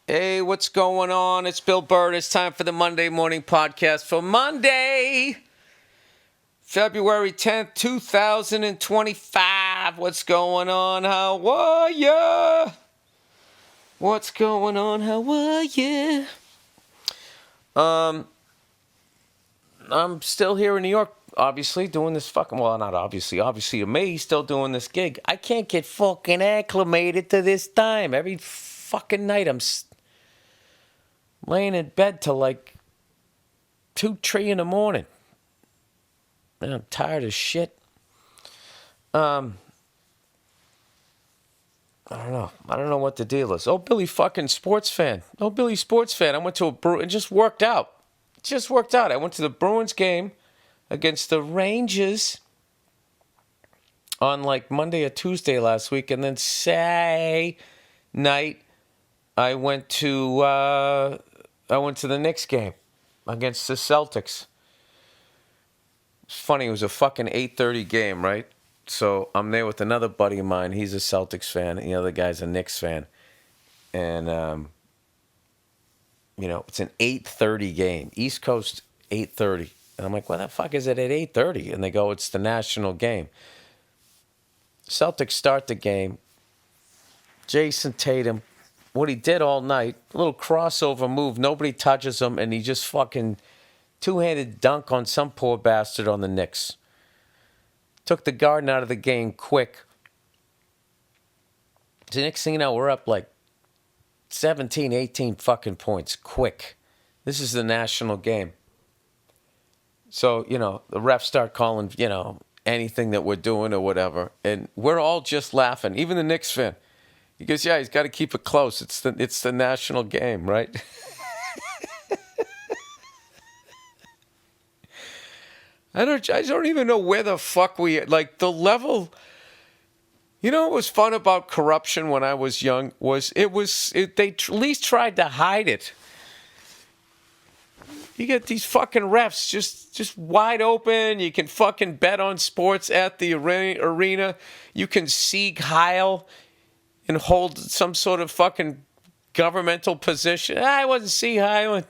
Hey, what's going on? It's Bill Burr. It's time for the Monday morning podcast for Monday, February 10th, 2025. What's going on? How are ya? What's going on? How are ya? I'm still here in New York, obviously, doing this not obviously to me, still doing this gig. I can't get fucking acclimated to this time. Every fucking night I'm laying in bed till like 2, 3 in the morning. Man, I'm tired as shit. I don't know. I don't know what the deal is. Oh, Billy fucking sports fan. Oh, Billy sports fan. I went to it just worked out. It just worked out. I went to the Bruins game against the Rangers on like Monday or Tuesday last week, and then Saturday night I went to the Knicks game against the Celtics. It's funny, it was a fucking 8:30 game, right? So I'm there with another buddy of mine. He's a Celtics fan, and the other guy's a Knicks fan. And it's an 8:30 game, East Coast 8:30. And I'm like, "What the fuck is it at 8:30?" And they go, "It's the national game." Celtics start the game. Jason Tatum, what he did all night, a little crossover move, nobody touches him, and he just fucking two-handed dunk on some poor bastard on the Knicks. Took the Garden out of the game quick. The next thing you know, we're up like 17, 18 fucking points quick. This is the national game. So, the refs start calling, anything that we're doing or whatever. And we're all just laughing. Even the Knicks fan. He goes, yeah, he's got to keep it close. It's the national game, right? I don't even know where the fuck like the level. You know what was fun about corruption when I was young they at least tried to hide it. You get these fucking refs just wide open. You can fucking bet on sports at the arena. You can Sieg Heil and hold some sort of fucking governmental position. I wasn't Sieg Heil.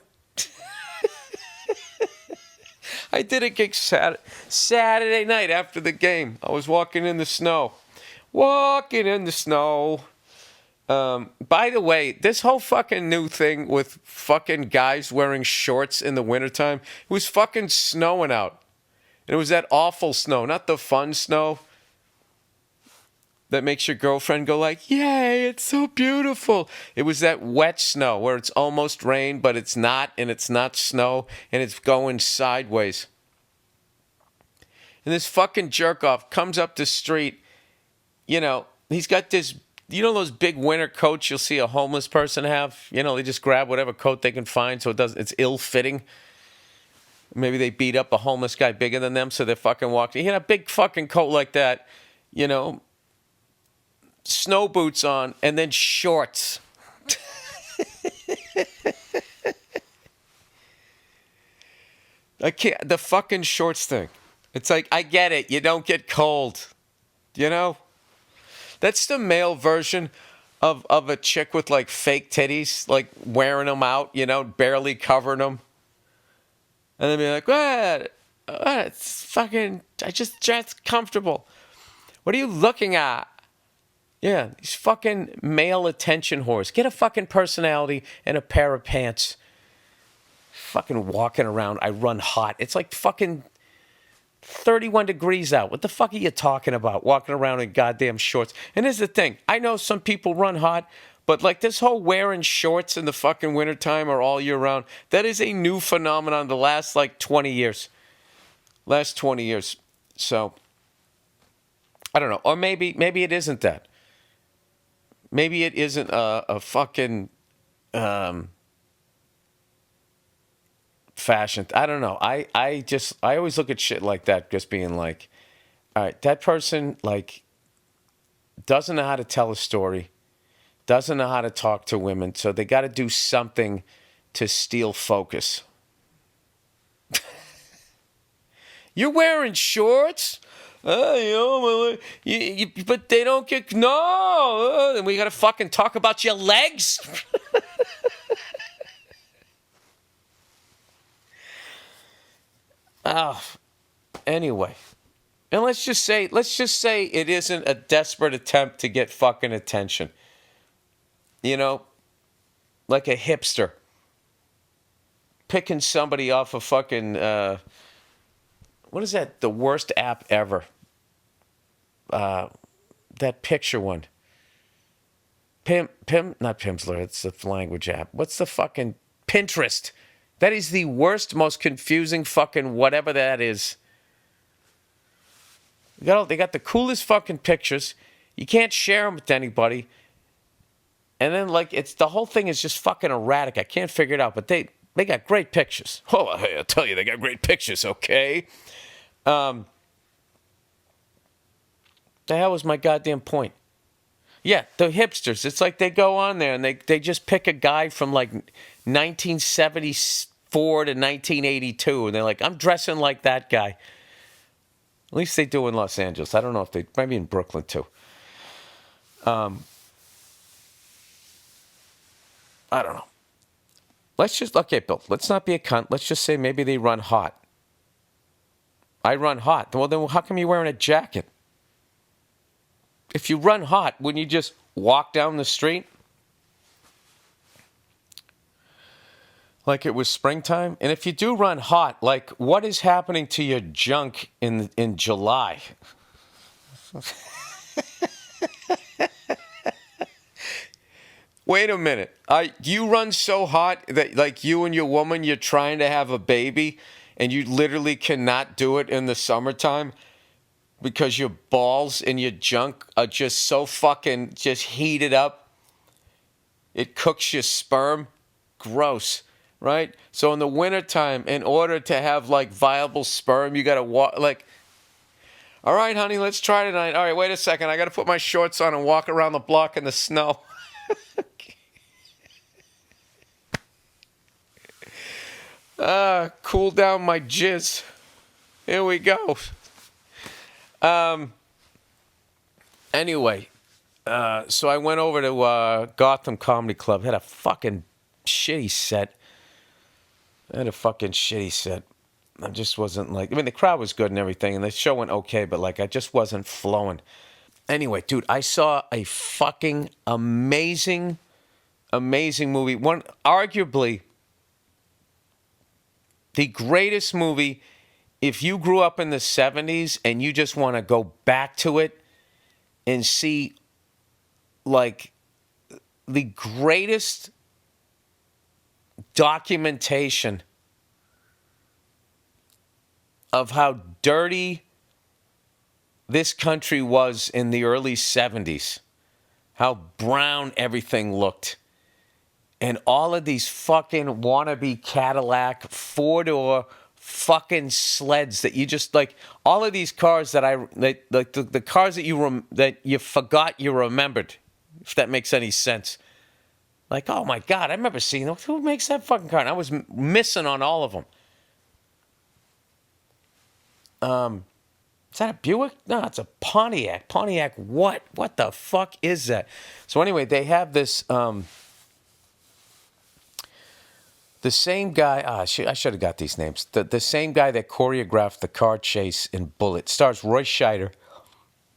I did a gig Saturday night after the game. I was walking in the snow. By the way, this whole fucking new thing with fucking guys wearing shorts in the wintertime, it was fucking snowing out. And it was that awful snow, not the fun snow that makes your girlfriend go like, yay, it's so beautiful. It was that wet snow where it's almost rain, but it's not, and it's not snow, and it's going sideways. And this fucking jerk-off comes up the street, he's got this, those big winter coats you'll see a homeless person have? They just grab whatever coat they can find so it's ill-fitting. Maybe they beat up a homeless guy bigger than them, so they're fucking walking. He had a big fucking coat like that, snow boots on, and then shorts. I can't, the fucking shorts thing. It's like, I get it, you don't get cold, That's the male version of a chick with like fake titties, like wearing them out, barely covering them. And then be like, what? It's fucking, I just dress comfortable. What are you looking at? Yeah, these fucking male attention whores. Get a fucking personality and a pair of pants. Fucking walking around, I run hot. It's like fucking 31 degrees out. What the fuck are you talking about? Walking around in goddamn shorts. And here's the thing. I know some people run hot, but like this whole wearing shorts in the fucking wintertime or all year round, that is a new phenomenon the last like 20 years. Last 20 years. So, I don't know. Or maybe it isn't that. Maybe it isn't a fucking fashion. I don't know. I always look at shit like that just being like, all right, that person like doesn't know how to tell a story, doesn't know how to talk to women, so they got to do something to steal focus. You're wearing shorts? But they don't get, no, and we got to fucking talk about your legs? Anyway. And let's just say it isn't a desperate attempt to get fucking attention. You know, like a hipster picking somebody off a fucking what is that? The worst app ever. That picture one. Not Pimsleur. It's a language app. What's the fucking Pinterest? That is the worst, most confusing fucking whatever that is. They got the coolest fucking pictures. You can't share them with anybody. And then like the whole thing is just fucking erratic. I can't figure it out. But they got great pictures. Oh, I'll tell you, they got great pictures. Okay. The hell was my goddamn point? Yeah, the hipsters. It's like they go on there and they just pick a guy from like 1974 to 1982. And they're like, I'm dressing like that guy. At least they do in Los Angeles. I don't know if they, maybe in Brooklyn too. I don't know. Okay, Bill, let's not be a cunt. Let's just say maybe they run hot. I run hot. Well, then how come you're wearing a jacket? If you run hot, wouldn't you just walk down the street like it was springtime? And if you do run hot, like what is happening to your junk in July? Wait a minute. You run so hot that like you and your woman, you're trying to have a baby and you literally cannot do it in the summertime because your balls and your junk are just so fucking just heated up. It cooks your sperm. Gross, right? So in the wintertime, in order to have like viable sperm, you got to walk like, all right, honey, let's try tonight. All right, wait a second. I got to put my shorts on and walk around the block in the snow. Cool down my jizz. Here we go. Anyway, so I went over to Gotham Comedy Club. Had a fucking shitty set. I just wasn't like, I mean, the crowd was good and everything, and the show went okay, but like, I just wasn't flowing. Anyway, dude, I saw a fucking amazing movie. One, arguably, the greatest movie. If you grew up in the 70s and you just want to go back to it and see, like, the greatest documentation of how dirty this country was in the early 70s, how brown everything looked, and all of these fucking wannabe Cadillac four-door fucking sleds that you just like, all of these cars that the cars that you forgot you remembered, if that makes any sense. Like, oh my God, I remember seeing them. Who makes that fucking car? And I was missing on all of them. Is that a Buick? No, it's a Pontiac. Pontiac what? What the fuck is that? So anyway, they have this, the same guy, I should have got these names. The same guy that choreographed the car chase in Bullet stars Roy Scheider.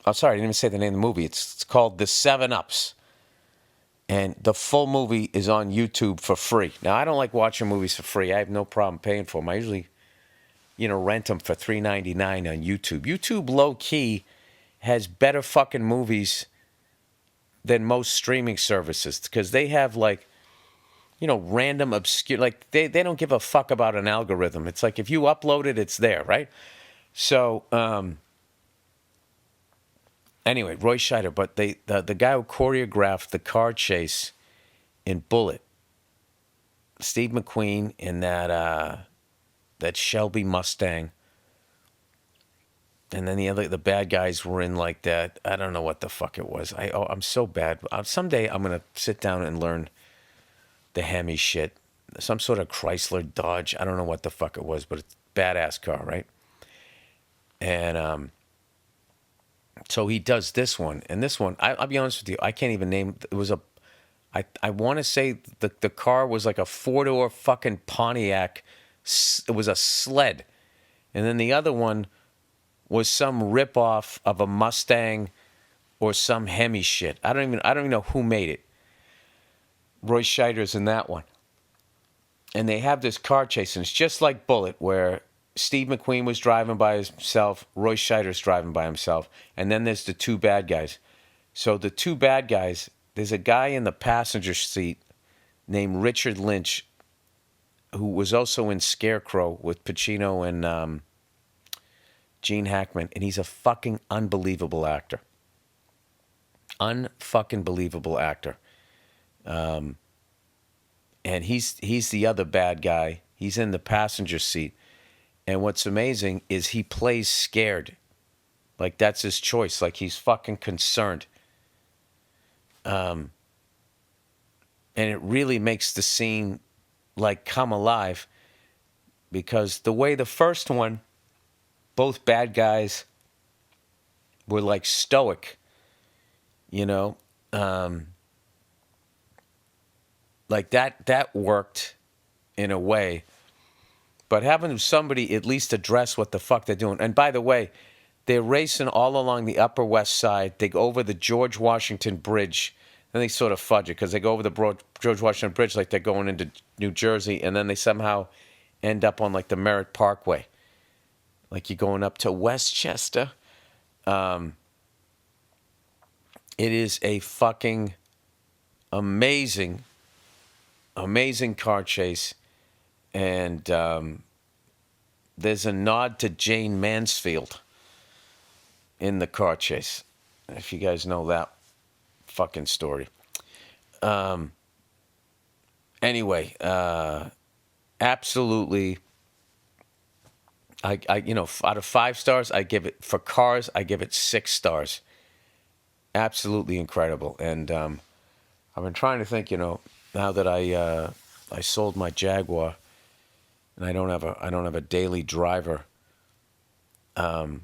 Oh, sorry, I didn't even say the name of the movie. It's called The 7-Ups. And the full movie is on YouTube for free. Now, I don't like watching movies for free. I have no problem paying for them. I usually, rent them for $3.99 on YouTube. YouTube, low-key, has better fucking movies than most streaming services because they have, like, random obscure, like they don't give a fuck about an algorithm. It's like if you upload it, it's there, right? So, anyway, Roy Scheider, but the guy who choreographed the car chase in Bullet, Steve McQueen in that Shelby Mustang, and then the bad guys were in like that. I don't know what the fuck it was. I'm so bad. Someday I'm gonna sit down and learn the Hemi shit, some sort of Chrysler Dodge. I don't know what the fuck it was, but it's a badass car, right? And so he does this one, and this one, I'll be honest with you, I can't even name. It was I want to say the car was like a four-door fucking Pontiac. It was a sled, and then the other one was some ripoff of a Mustang or some Hemi shit. I don't even know who made it. Roy Scheider's in that one. And they have this car chase, and it's just like Bullet, where Steve McQueen was driving by himself, Roy Scheider's driving by himself, and then there's the two bad guys. So the two bad guys, there's a guy in the passenger seat named Richard Lynch, who was also in Scarecrow with Pacino and Gene Hackman, and he's a fucking unbelievable actor. Unfucking believable actor. And he's the other bad guy. He's in the passenger seat. And what's amazing is he plays scared. Like, that's his choice. Like, he's fucking concerned. And it really makes the scene, like, come alive. Because the way the first one, both bad guys were, like, stoic. You know? Like, that worked in a way. But having somebody at least address what the fuck they're doing. And by the way, they're racing all along the Upper West Side. They go over the George Washington Bridge. Then they sort of fudge it because they go over the George Washington Bridge like they're going into New Jersey. And then they somehow end up on like the Merritt Parkway. Like you're going up to Westchester. It is a fucking amazing car chase. And there's a nod to Jane Mansfield in the car chase, if you guys know that fucking story. Anyway, absolutely, I out of 5 stars, I give it, for cars, I give it 6 stars. Absolutely incredible. And I've been trying to think, now that I sold my Jaguar, and I don't have a daily driver. I'm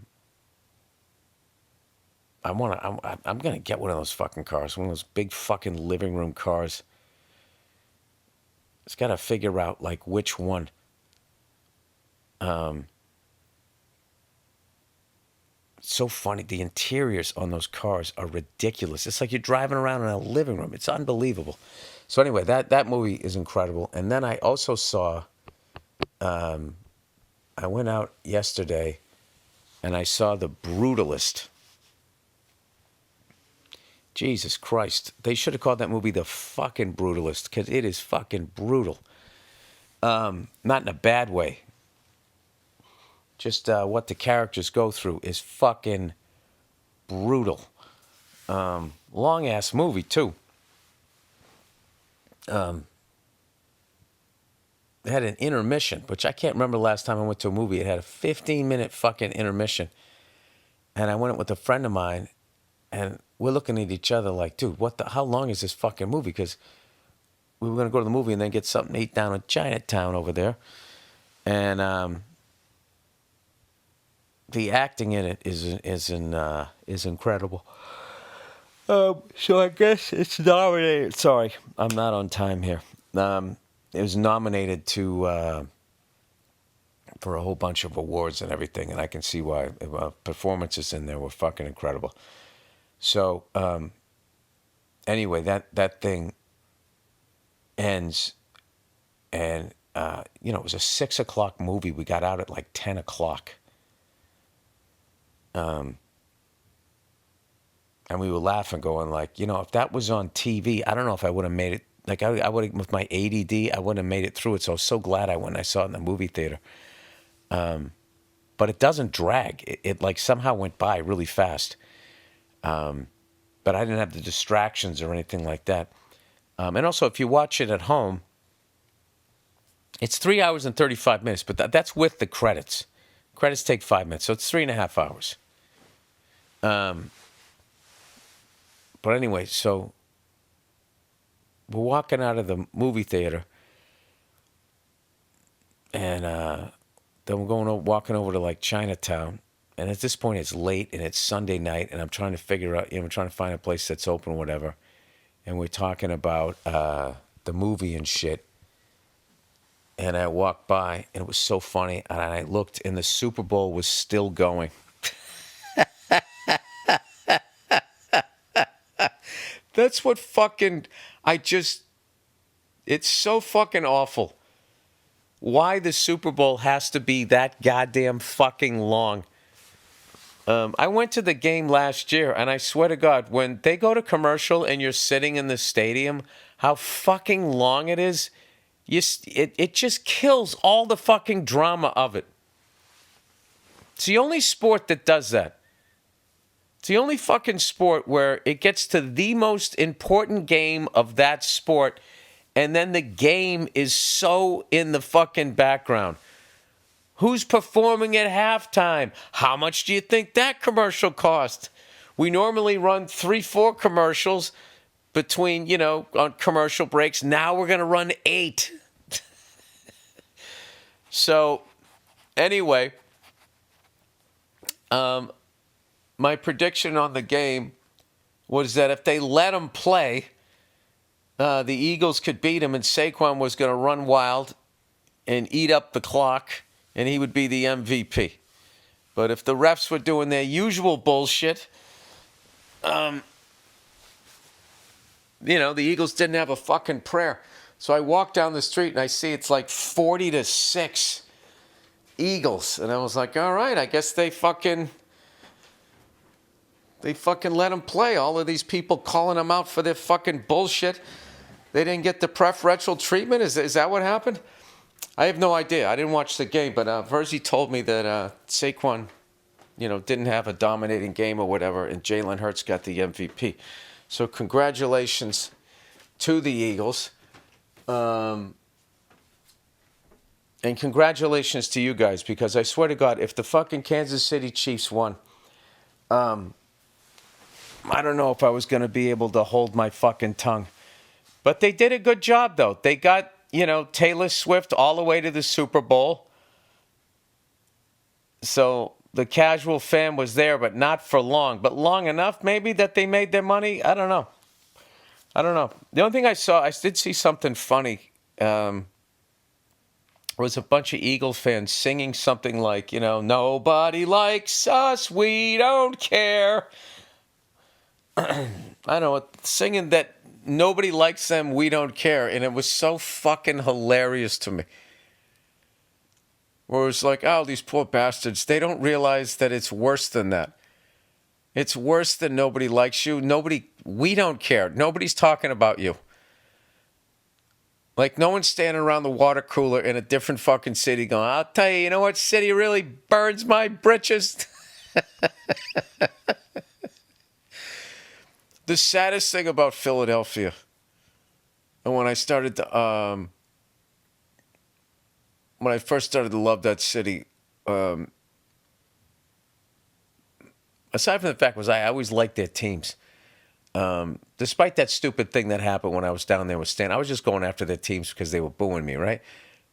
gonna get one of those fucking cars, one of those big fucking living room cars. It's got to figure out like which one. It's so funny. The interiors on those cars are ridiculous. It's like you're driving around in a living room. It's unbelievable. So anyway, that movie is incredible. And then I also saw. I went out yesterday and I saw The Brutalist. Jesus Christ. They should have called that movie The fucking Brutalist because it is fucking brutal. Not in a bad way. Just what the characters go through is fucking brutal. Long-ass movie, too. It had an intermission, which I can't remember the last time I went to a movie. It had a 15-minute fucking intermission. And I went with a friend of mine, and we're looking at each other like, dude, how long is this fucking movie? Because we were going to go to the movie and then get something to eat down in Chinatown over there. And the acting in it is incredible. So I guess it's nominated. Sorry, I'm not on time here. It was nominated for a whole bunch of awards and everything, and I can see why. Performances in there were fucking incredible. So, anyway, that thing ends, and it was a 6:00 movie. We got out at like 10:00. And we were laughing, going like, if that was on TV, I don't know if I would have made it. Like, I would have, with my ADD, I wouldn't have made it through it. So I was so glad I went and I saw it in the movie theater. But it doesn't drag. It like somehow went by really fast. But I didn't have the distractions or anything like that. And also, if you watch it at home, it's 3 hours and 35 minutes. But that's with the credits. Credits take 5 minutes. So it's 3.5 hours. But anyway, so we're walking out of the movie theater, and then we're walking over to like Chinatown, and at this point it's late and it's Sunday night, and I'm trying to figure out, we're trying to find a place that's open or whatever, and we're talking about the movie and shit, and I walked by, and it was so funny. And I looked, and the Super Bowl was still going. That's what fucking, it's so fucking awful. Why the Super Bowl has to be that goddamn fucking long. I went to the game last year, and I swear to God, when they go to commercial and you're sitting in the stadium, how fucking long it is, it just kills all the fucking drama of it. It's the only sport that does that. It's the only fucking sport where it gets to the most important game of that sport, and then the game is so in the fucking background. Who's performing at halftime? How much do you think that commercial cost? We normally run 3-4 commercials between, on commercial breaks. Now we're going to run 8. So, anyway, my prediction on the game was that if they let them play, the Eagles could beat them, and Saquon was going to run wild and eat up the clock, and he would be the MVP. But if the refs were doing their usual bullshit, the Eagles didn't have a fucking prayer. So I walk down the street and I see it's like 40-6 Eagles. And I was like, all right, I guess they fucking let them play. All of these people calling them out for their fucking bullshit. They didn't get the preferential treatment? Is that what happened? I have no idea. I didn't watch the game, but Verzi told me that Saquon, didn't have a dominating game or whatever, and Jalen Hurts got the MVP. So congratulations to the Eagles. And congratulations to you guys, because I swear to God, if the fucking Kansas City Chiefs won, I don't know if I was going to be able to hold my fucking tongue. But they did a good job, though. They got, Taylor Swift all the way to the Super Bowl. So the casual fan was there, but not for long. But long enough, maybe, that they made their money? I don't know. The only thing I did see something funny. Was a bunch of Eagle fans singing something like, nobody likes us, we don't care. I don't know, singing that nobody likes them, we don't care. And it was so fucking hilarious to me. Where it was like, oh, these poor bastards, they don't realize that it's worse than that. It's worse than nobody likes you. We don't care. Nobody's talking about you. Like, no one's standing around the water cooler in a different fucking city going, I'll tell you, you know what city really burns my britches? The saddest thing about Philadelphia, and when I first started to love that city, aside from the fact was I always liked their teams. Despite that stupid thing that happened when I was down there with Stan, I was just going after their teams because they were booing me, right?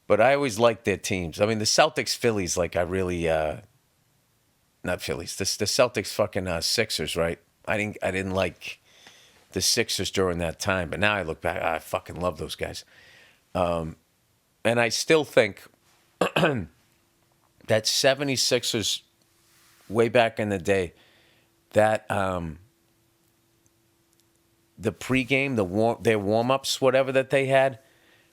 But I always liked their teams. I mean, the Celtics, Phillies, like I really, not Phillies, the Celtics fucking Sixers, right? I didn't like the Sixers during that time, but now I look back, I fucking love those guys. And I still think that 76ers, way back in the day, that the pregame, their warm-ups, whatever that they had,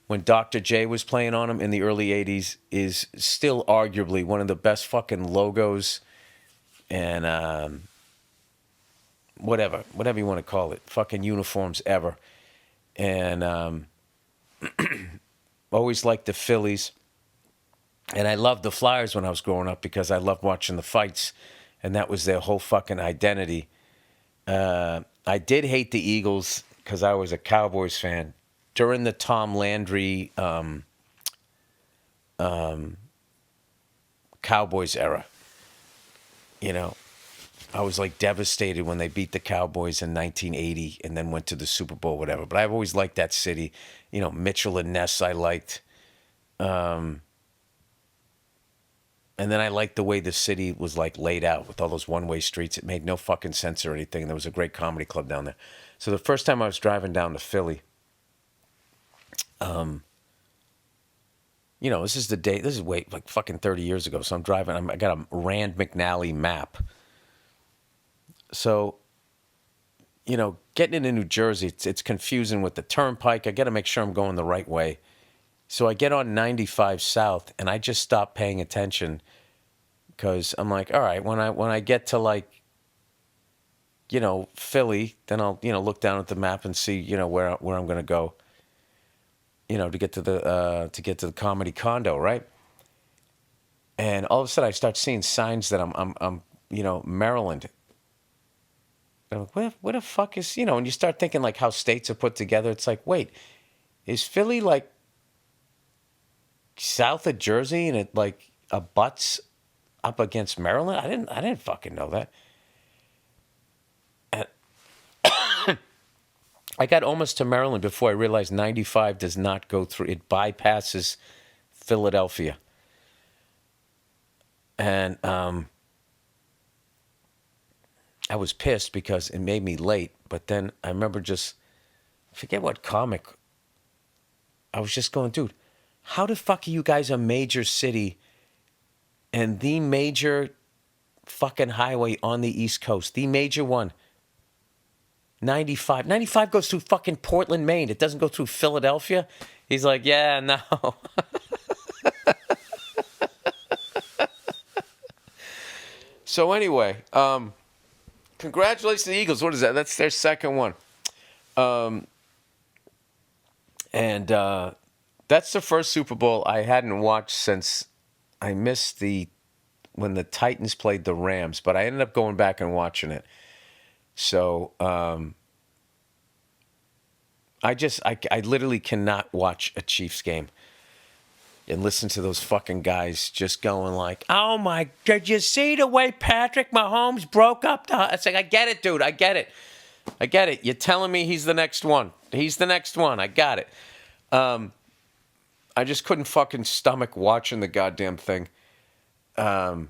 when Dr. J was playing on them in the early 80s, is still arguably one of the best fucking logos and whatever you want to call it, fucking uniforms ever. And always liked the Phillies. And I loved the Flyers when I was growing up because I loved watching the fights, and that was their whole fucking identity. I did hate the Eagles because I was a Cowboys fan during the Tom Landry Cowboys era. I was like devastated when they beat the Cowboys in 1980 and then went to the Super Bowl, whatever. But I've always liked that city. Mitchell and Ness I liked. And then I liked the way the city was like laid out with all those one-way streets. It made no fucking sense or anything. There was a great comedy club down there. So the first time I was driving down to Philly, this is the day. This is way like fucking 30 years ago. So I'm driving. I got a Rand McNally map. So, getting into New Jersey, it's confusing with the turnpike. I got to make sure I'm going the right way. So I get on 95 South, and I just stop paying attention because I'm like, all right, when I get to like, Philly, then I'll look down at the map and see where I'm going to go. To get to the comedy condo, right? And all of a sudden, I start seeing signs that I'm Maryland. And I'm like, where the fuck is, and you start thinking like how states are put together. It's like, wait, is Philly like south of Jersey and it like abuts up against Maryland? I didn't fucking know that. And I got almost to Maryland before I realized 95 does not go through. It bypasses Philadelphia. And I was pissed because it made me late. But then I remember I forget what comic. I was just going, dude, how the fuck are you guys a major city and the major fucking highway on the East Coast, the major one? 95. 95 goes through fucking Portland, Maine. It doesn't go through Philadelphia. He's like, yeah, no. So anyway, congratulations to the Eagles. What is that? That's their second one. And that's the first Super Bowl I hadn't watched since I missed when the Titans played the Rams, but I ended up going back and watching it. So I literally cannot watch a Chiefs game and listen to those fucking guys just going like, oh my, did you see the way Patrick Mahomes broke up the... It's like, I get it, dude. I get it. You're telling me he's the next one. I got it. I just couldn't fucking stomach watching the goddamn thing. And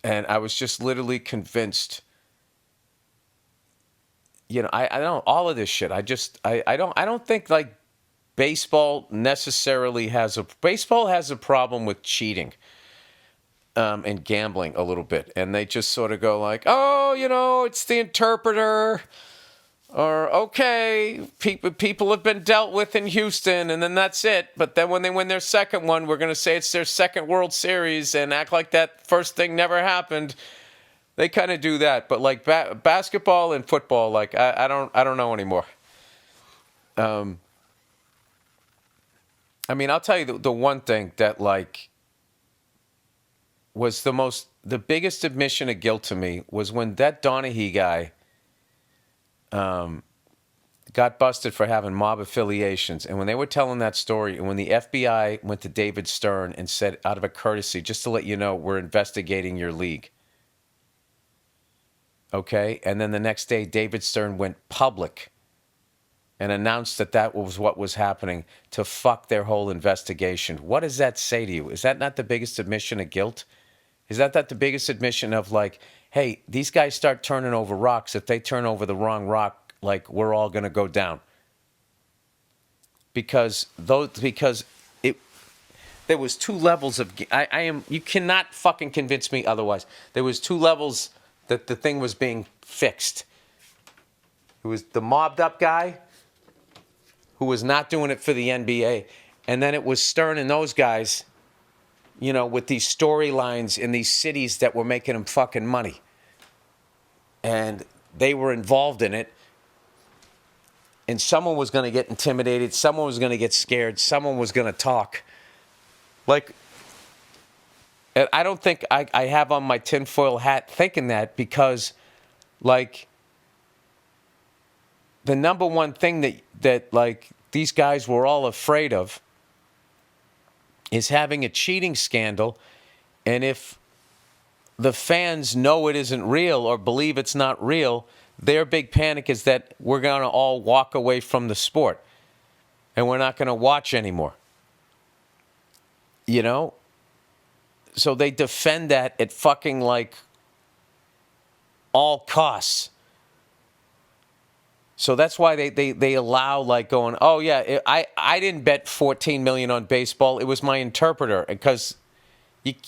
I was just literally convinced... I don't all of this shit. I don't think like baseball necessarily has a problem with cheating and gambling a little bit. And they just sort of go like, oh, it's the interpreter, or okay, people have been dealt with in Houston, and then that's it. But then when they win their second one, we're going to say it's their second World Series and act like that first thing never happened. They kind of do that, but like basketball and football, like I don't know anymore. I mean, I'll tell you the one thing that like was the biggest admission of guilt to me was when that Donaghy guy got busted for having mob affiliations, and when they were telling that story, and when the FBI went to David Stern and said, out of a courtesy, just to let you know, we're investigating your league. Okay, and then the next day, David Stern went public and announced that was what was happening to fuck their whole investigation. What does that say to you? Is that not the biggest admission of guilt? Is that not the biggest admission of like, hey, these guys start turning over rocks. If they turn over the wrong rock, like we're all going to go down. Because there was two levels of, you cannot fucking convince me otherwise. There was two levels that the thing was being fixed. It was the mobbed up guy who was not doing it for the NBA. And then it was Stern and those guys, with these storylines in these cities that were making them fucking money. And they were involved in it. And someone was going to get intimidated. Someone was going to get scared. Someone was going to talk. Like... I don't think I have on my tinfoil hat thinking that, because, like, the number one thing that like these guys were all afraid of is having a cheating scandal, and if the fans know it isn't real or believe it's not real, their big panic is that we're going to all walk away from the sport and we're not going to watch anymore. So they defend that at fucking like all costs. So that's why they allow like going, oh yeah, I didn't bet 14 million on baseball. It was my interpreter because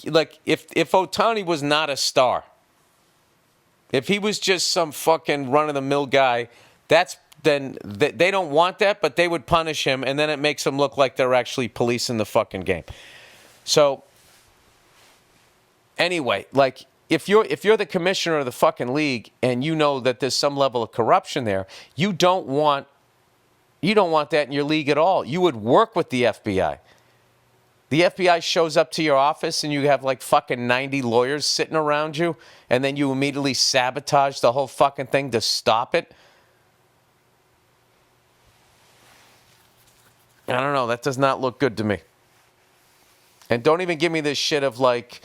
like if Ohtani was not a star, if he was just some fucking run of the mill guy, then they don't want that, but they would punish him, and then it makes them look like they're actually policing the fucking game. So anyway, like if you're the commissioner of the fucking league and you know that there's some level of corruption there, you don't want that in your league at all. You would work with the FBI. The FBI shows up to your office and you have like fucking 90 lawyers sitting around you, and then you immediately sabotage the whole fucking thing to stop it. I don't know. That does not look good to me. And don't even give me this shit of like,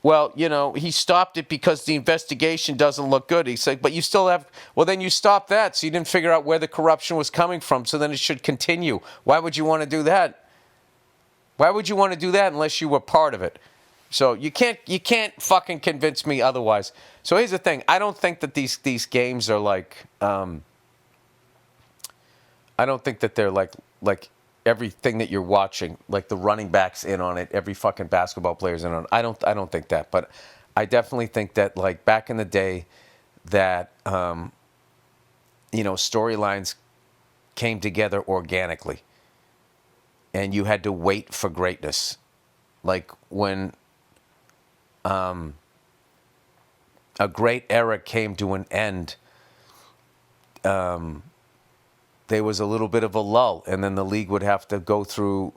well, you know, he stopped it because the investigation doesn't look good. He's like, but you still have, well, then you stopped that. So you didn't figure out where the corruption was coming from. So then it should continue. Why would you want to do that? Why would you want to do that unless you were part of it? So you can't fucking convince me otherwise. So here's the thing. I don't think that these games are like, I don't think that they're like everything that you're watching, like the running backs in on it, every fucking basketball player's in on it. I don't think that, but I definitely think that like back in the day that storylines came together organically and you had to wait for greatness. Like when a great era came to an end, there was a little bit of a lull, and then the league would have to go through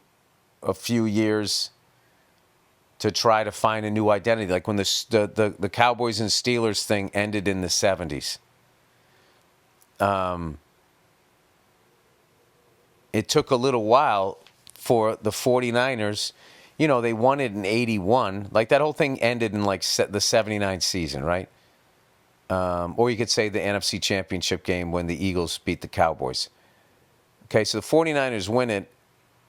a few years to try to find a new identity. Like when the Cowboys and Steelers thing ended in the 70s. It took a little while for the 49ers. You know, they won it in 81. Like that whole thing ended in like the 79 season, right? Or you could say the NFC Championship game when the Eagles beat the Cowboys. Okay, so the 49ers win it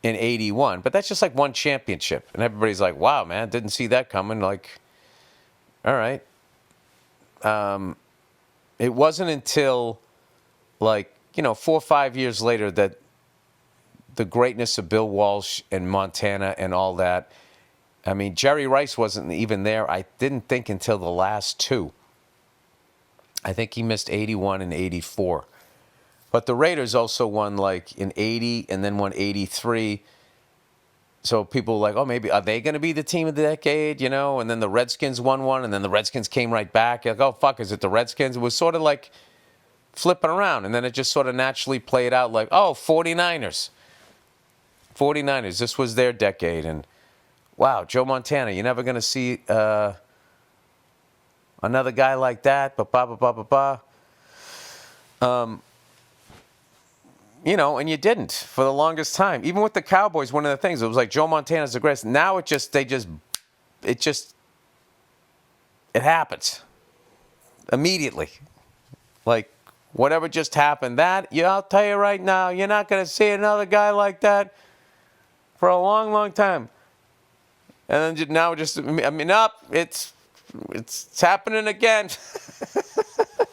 in 81, but that's just like one championship. And everybody's like, wow, man, didn't see that coming. Like, all right. It wasn't until like, 4 or 5 years later that the greatness of Bill Walsh and Montana and all that. I mean, Jerry Rice wasn't even there, I didn't think, until the last two. I think he missed 81 and 84. But the Raiders also won like in 80 and then won 83. So people were like, oh, maybe are they going to be the team of the decade, And then the Redskins won one, and then the Redskins came right back. You're like, oh, fuck, is it the Redskins? It was sort of like flipping around, and then it just sort of naturally played out like, oh, 49ers. 49ers, this was their decade. And, wow, Joe Montana, you're never going to see another guy like that. And you didn't for the longest time. Even with the Cowboys, one of the things, it was like Joe Montana's the greatest. Now it happens immediately. Like whatever just happened, I'll tell you right now, you're not going to see another guy like that for a long, long time. And then now it's happening again.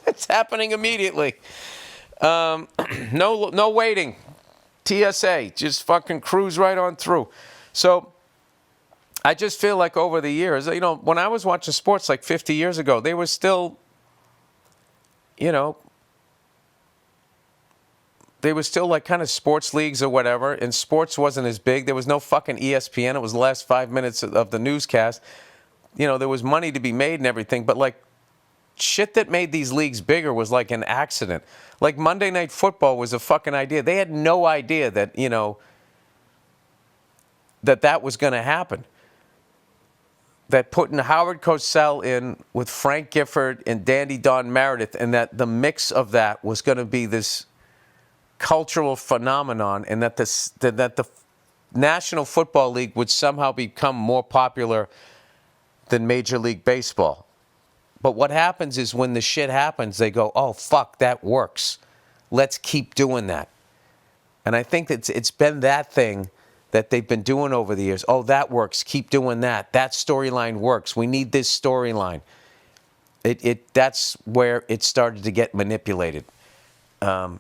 It's happening immediately. No waiting. TSA, just fucking cruise right on through. So I just feel like over the years, when I was watching sports like 50 years ago, they were still, they were still like kind of sports leagues or whatever, and sports wasn't as big. There was no fucking ESPN. It was the last 5 minutes of the newscast. There was money to be made and everything, but like shit that made these leagues bigger was like an accident. Like Monday Night Football was a fucking idea. They had no idea that, that was going to happen. That putting Howard Cosell in with Frank Gifford and Dandy Don Meredith, and that the mix of that was going to be this cultural phenomenon, and that the National Football League would somehow become more popular than Major League Baseball. But what happens is when the shit happens, they go, oh, fuck, that works. Let's keep doing that. And I think that it's been that thing that they've been doing over the years. Oh, that works. Keep doing that. That storyline works. We need this storyline. That's where it started to get manipulated.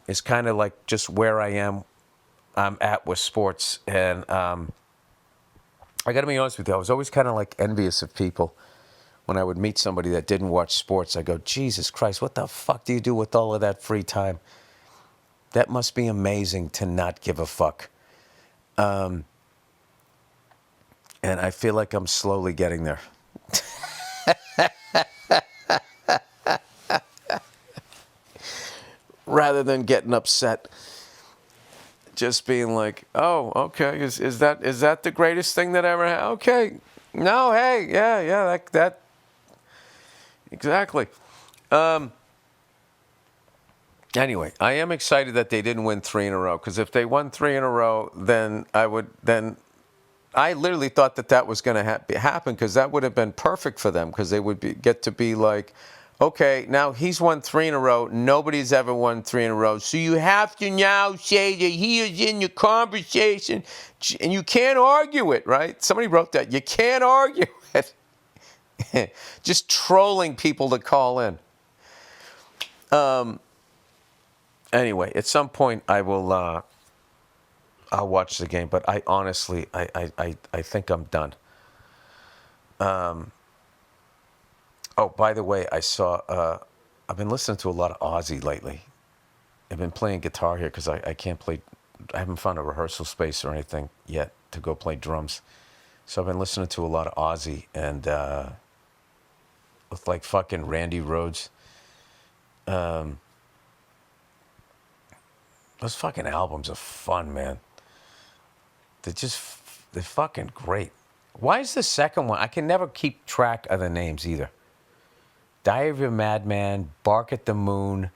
is kind of like just where I'm at with sports. And I got to be honest with you, I was always kind of like envious of people when I would meet somebody that didn't watch sports. I go, Jesus Christ, what the fuck do you do with all of that free time? That must be amazing to not give a fuck. And I feel like I'm slowly getting there. Rather than getting upset, just being like, "Oh, okay, is that the greatest thing that ever happened?" Okay, no, hey, yeah, that exactly. Anyway, I am excited that they didn't win 3 in a row, because if they won 3 in a row, then I literally thought that was going to happen, because that would have been perfect for them, because they would get to be like, okay, now he's won 3 in a row. Nobody's ever won 3 in a row. So you have to now say that he is in your conversation, and you can't argue it, right? Somebody wrote that. You can't argue it. Just trolling people to call in. Anyway, at some point I will I'll watch the game, but I honestly I think I'm done. Oh, by the way, I've been listening to a lot of Ozzy lately. I've been playing guitar here because I can't play. I haven't found a rehearsal space or anything yet to go play drums. So I've been listening to a lot of Ozzy, and with like fucking Randy Rhoads. Those fucking albums are fun, man. They're fucking great. Why is the second one? I can never keep track of the names either. Diary of a Madman, Bark at the Moon,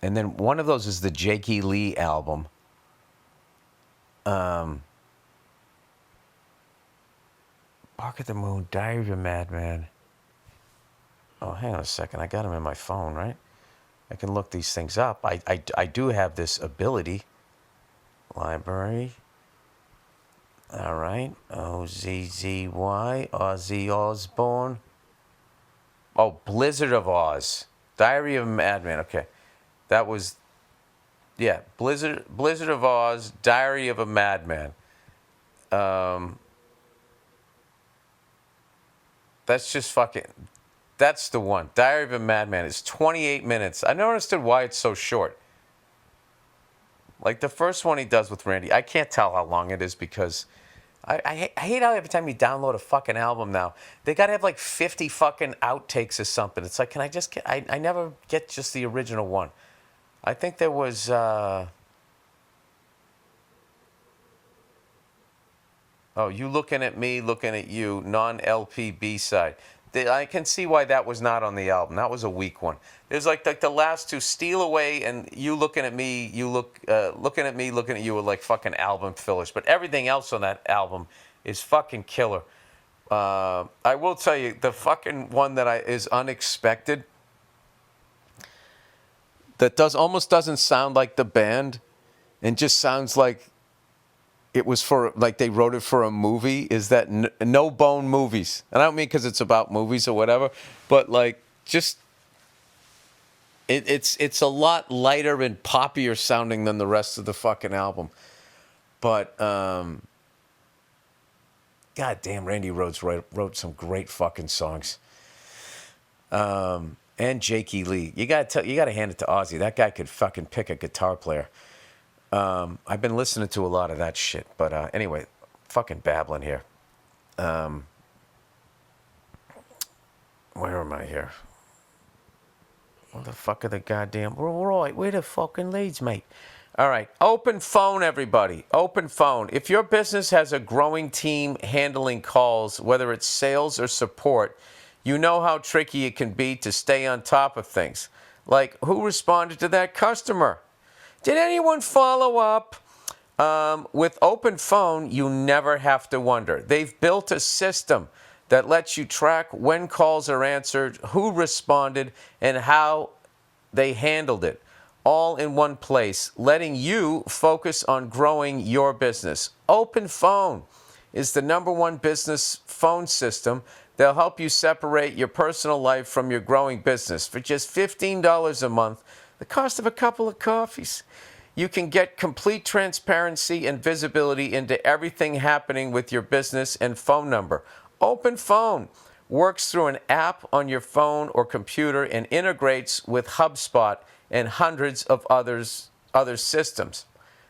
and then one of those is the Jakey Lee album. Bark at the Moon, Diary of a Madman. Oh, hang on a second. I got them in my phone, right? I can look these things up. I do have this ability. Library. All right. O-Z-Z-Y. Ozzy Osbourne. Oh, Blizzard of Oz. Diary of a Madman. Okay. That was... Yeah. Blizzard of Oz. Diary of a Madman. That's just fucking... That's the one. Diary of a Madman. It's 28 minutes. I never understood why it's so short. Like the first one he does with Randy. I can't tell how long it is, because I hate how every time you download a fucking album now, they got to have like 50 fucking outtakes or something. It's like, can I just get... I never get just the original one. I think there was... Oh, You Looking at Me, Looking at You, non-LP B-side. I can see why that was not on the album. That was a weak one. There's like the last two, Steal Away and You Looking at Me, Looking at Me, Looking at You, were like fucking album fillers. But everything else on that album is fucking killer. I will tell you, the fucking one that is unexpected, that almost doesn't sound like the band, and just sounds like it was like they wrote it for a movie, is that No Bone Movies. And I don't mean because it's about movies or whatever, but like just it's a lot lighter and poppier sounding than the rest of the fucking album. But God damn, Randy Rhoads wrote some great fucking songs. And Jakey Lee, you gotta hand it to Ozzy. That guy could fucking pick a guitar player. I've been listening to a lot of that shit, but anyway, fucking babbling here. Where am I here? What the fuck are the goddamn... Right, where the fucking leads, mate? All right, open phone, everybody. Open phone. If your business has a growing team handling calls, whether it's sales or support, you know how tricky it can be to stay on top of things. Like, who responded to that customer? Did anyone follow up? With Open Phone, you never have to wonder. They've built a system that lets you track when calls are answered, who responded, and how they handled it, all in one place, letting you focus on growing your business. Open Phone is the #1 business phone system that'll help you separate your personal life from your growing business. For just $15 a month, The cost of a couple of coffees. You can get complete transparency and visibility into everything happening with your business and phone number. Open Phone works through an app on your phone or computer and integrates with HubSpot and hundreds of other systems.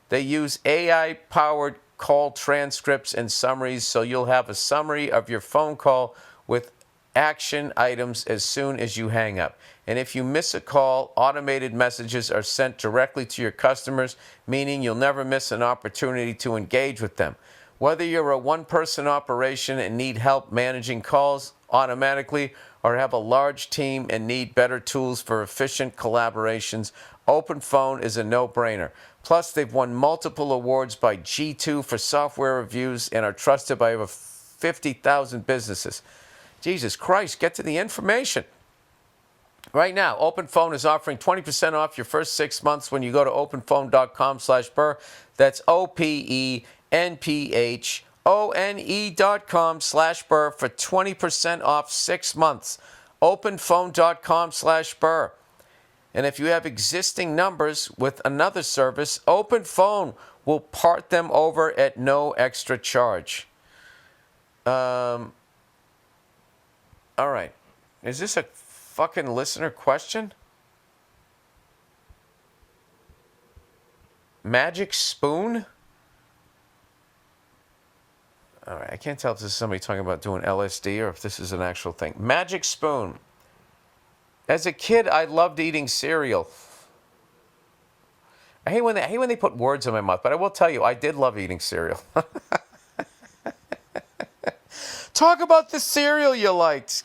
They use AI-powered call transcripts and summaries, so you'll have a summary of your phone call with action items as soon as you hang up. And if you miss a call, automated messages are sent directly to your customers, meaning you'll never miss an opportunity to engage with them. Whether you're a one-person operation and need help managing calls automatically, or have a large team and need better tools for efficient collaborations, Open Phone is a no-brainer. Plus, they've won multiple awards by G2 for software reviews and are trusted by over 50,000 businesses. Jesus Christ, get to the information. Right now, Open Phone is offering 20% off your first 6 months when you go to openphone.com/Burr. That's OPENPHONE.com/Burr for 20% off 6 months. Openphone.com/Burr. And if you have existing numbers with another service, Open Phone will port them over at no extra charge. All right. Is this a fucking listener question? Magic Spoon? All right. I can't tell if this is somebody talking about doing LSD or if this is an actual thing. Magic Spoon. As a kid, I loved eating cereal. I hate when they put words in my mouth, but I will tell you, I did love eating cereal. Talk about the cereal you liked.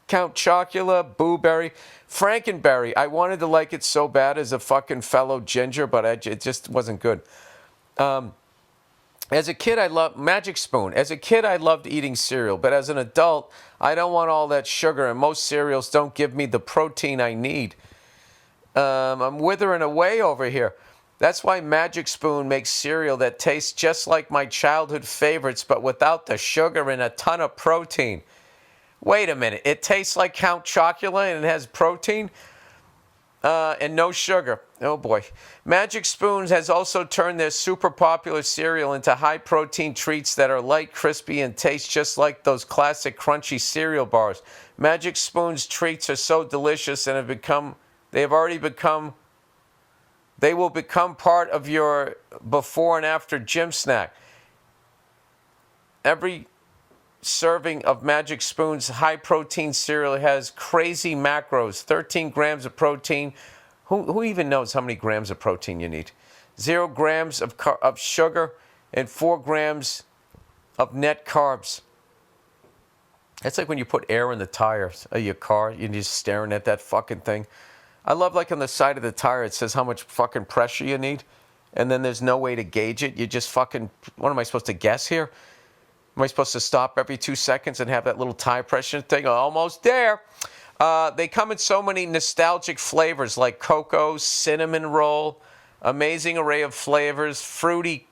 Count Chocula, Boo Berry, Frankenberry. I wanted to like it so bad as a fucking fellow ginger, but it just wasn't good. As a kid, I loved Magic Spoon. As a kid, I loved eating cereal, but as an adult, I don't want all that sugar, and most cereals don't give me the protein I need. I'm withering away over here. That's why Magic Spoon makes cereal that tastes just like my childhood favorites, but without the sugar and a ton of protein. Wait a minute. It tastes like Count Chocula and it has protein and no sugar. Oh, boy. Magic Spoon has also turned their super popular cereal into high-protein treats that are light, crispy, and taste just like those classic crunchy cereal bars. Magic Spoon's treats are so delicious and they will become part of your before and after gym snack. Every serving of Magic Spoon's high-protein cereal has crazy macros, 13 grams of protein. Who even knows how many grams of protein you need? 0 grams of sugar and 4 grams of net carbs. It's like when you put air in the tires of your car, you're just staring at that fucking thing. I love like on the side of the tire it says how much fucking pressure you need, and then there's no way to gauge it. You just fucking, what am I supposed to guess here? Am I supposed to stop every 2 seconds and have that little tire pressure thing? Almost there. They come in so many nostalgic flavors like cocoa, cinnamon roll, amazing array of flavors, fruity,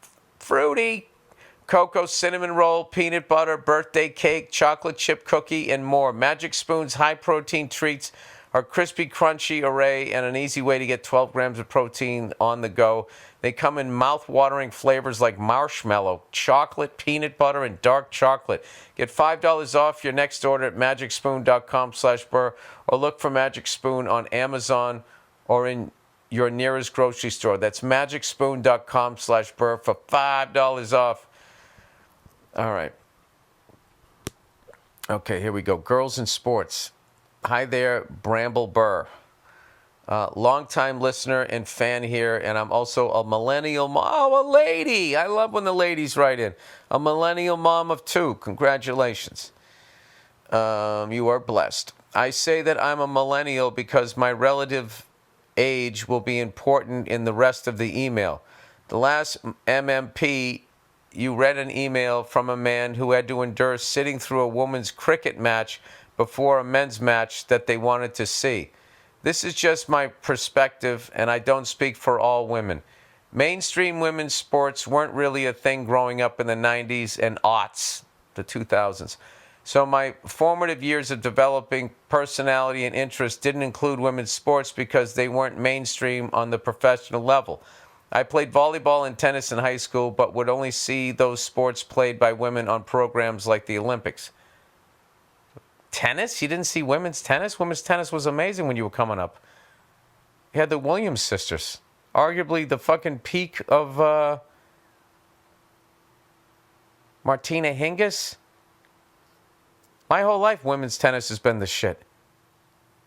cocoa, cinnamon roll, peanut butter, birthday cake, chocolate chip cookie, and more. Magic Spoon's high-protein treats are crispy, crunchy array and an easy way to get 12 grams of protein on the go. They come in mouth-watering flavors like marshmallow, chocolate, peanut butter, and dark chocolate. Get $5 off your next order at magicspoon.com/Burr or look for Magic Spoon on Amazon or in your nearest grocery store. That's magicspoon.com/Burr for $5 off. All right. Okay, here we go. Girls in sports. Hi there, Bramble Burr. Long-time listener and fan here, and I'm also a millennial mom. Oh, a lady! I love when the ladies write in. A millennial mom of 2. Congratulations. You are blessed. I say that I'm a millennial because my relative age will be important in the rest of the email. The last MMP, you read an email from a man who had to endure sitting through a woman's cricket match before a men's match that they wanted to see. This is just my perspective, and I don't speak for all women. Mainstream women's sports weren't really a thing growing up in the 90s and aughts, the 2000s. So my formative years of developing personality and interest didn't include women's sports because they weren't mainstream on the professional level. I played volleyball and tennis in high school, but would only see those sports played by women on programs like the Olympics. Tennis? You didn't see women's tennis? Women's tennis was amazing when you were coming up. You had the Williams sisters. Arguably the fucking peak of Martina Hingis. My whole life, women's tennis has been the shit.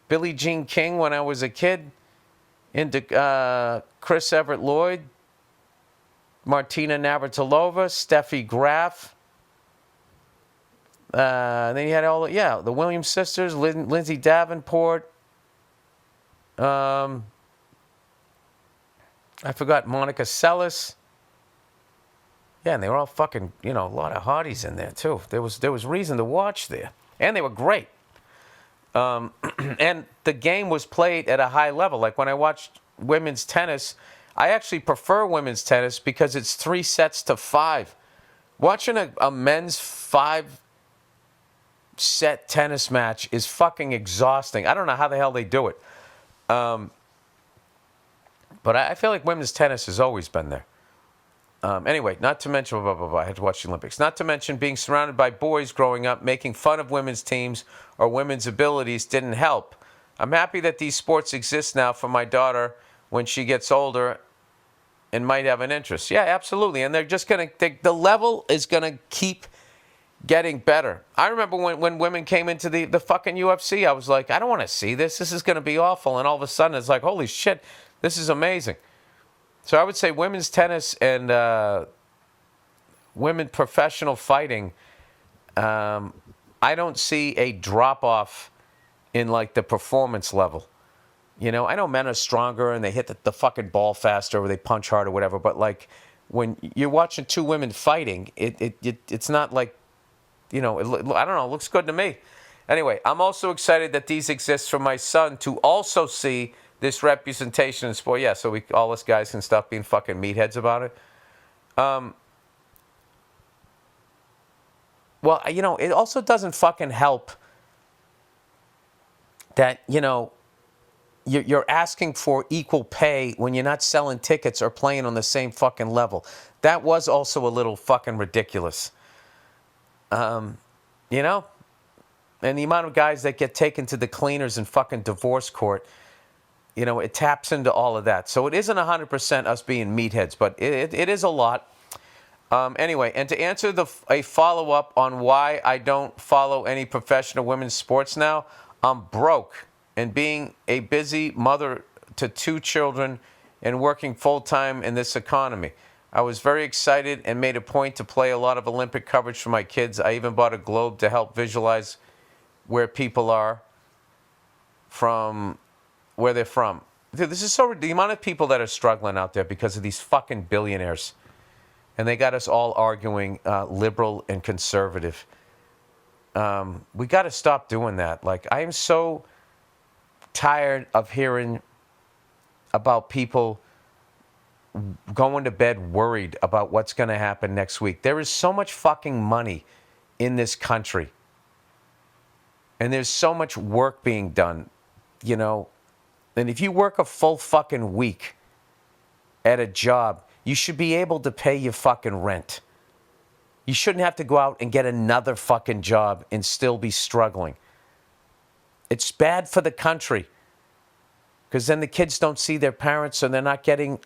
Billie Jean King when I was a kid. Into Chris Everett Lloyd. Martina Navratilova. Steffi Graf. Then you had the Williams sisters. Lindsay Davenport. I forgot Monica Seles. Yeah, and they were all fucking, a lot of hotties in there too. There was reason to watch there, and they were great. And the game was played at a high level. Like when I watched women's tennis, I actually prefer women's tennis because it's 3 sets to 5. Watching a men's 5-set tennis match is fucking exhausting. I don't know how the hell they do it. But I feel like women's tennis has always been there. Anyway, not to mention, I had to watch the Olympics. Not to mention being surrounded by boys growing up, making fun of women's teams or women's abilities didn't help. I'm happy that these sports exist now for my daughter when she gets older and might have an interest. Yeah, absolutely. And they're just going to, the level is going to keep getting better. I remember when women came into the fucking UFC, I was like, I don't want to see this. This is going to be awful. And all of a sudden, it's like, holy shit, this is amazing. So I would say women's tennis and women professional fighting, I don't see a drop-off in, like, the performance level. I know men are stronger and they hit the fucking ball faster or they punch hard or whatever, but, like, when you're watching 2 women fighting, it's not like, I don't know, it looks good to me. Anyway, I'm also excited that these exist for my son to also see this representation in sport. Yeah, so all us guys can stop being fucking meatheads about it. Well, it also doesn't fucking help that, you're asking for equal pay when you're not selling tickets or playing on the same fucking level. That was also a little fucking ridiculous. And the amount of guys that get taken to the cleaners in fucking divorce court, it taps into all of that. So it isn't 100% us being meatheads, but it is a lot. Anyway, and to answer a follow-up on why I don't follow any professional women's sports now, I'm broke. And being a busy mother to 2 children and working full-time in this economy. I was very excited and made a point to play a lot of Olympic coverage for my kids. I even bought a globe to help visualize where people are from, where they're from. Dude, this is the amount of people that are struggling out there because of these fucking billionaires. And they got us all arguing liberal and conservative. We got to stop doing that. Like, I am so tired of hearing about people going to bed worried about what's going to happen next week. There is so much fucking money in this country. And there's so much work being done, And if you work a full fucking week at a job, you should be able to pay your fucking rent. You shouldn't have to go out and get another fucking job and still be struggling. It's bad for the country because then the kids don't see their parents and they're not getting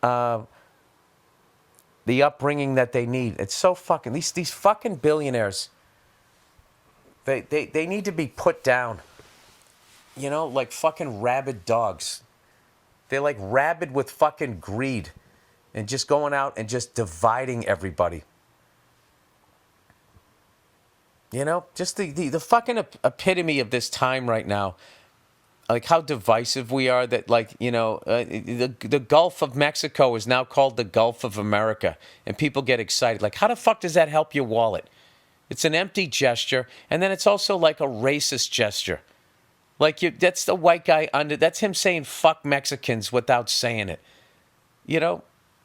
the upbringing that they need. It's so fucking, these fucking billionaires, they need to be put down, like fucking rabid dogs. They're like rabid with fucking greed and just going out and just dividing everybody. Just the fucking epitome of this time right now. Like how divisive we are that the Gulf of Mexico is now called the Gulf of America. And people get excited. Like, how the fuck does that help your wallet? It's an empty gesture. And then it's also like a racist gesture. Like, that's the white guy that's him saying fuck Mexicans without saying it.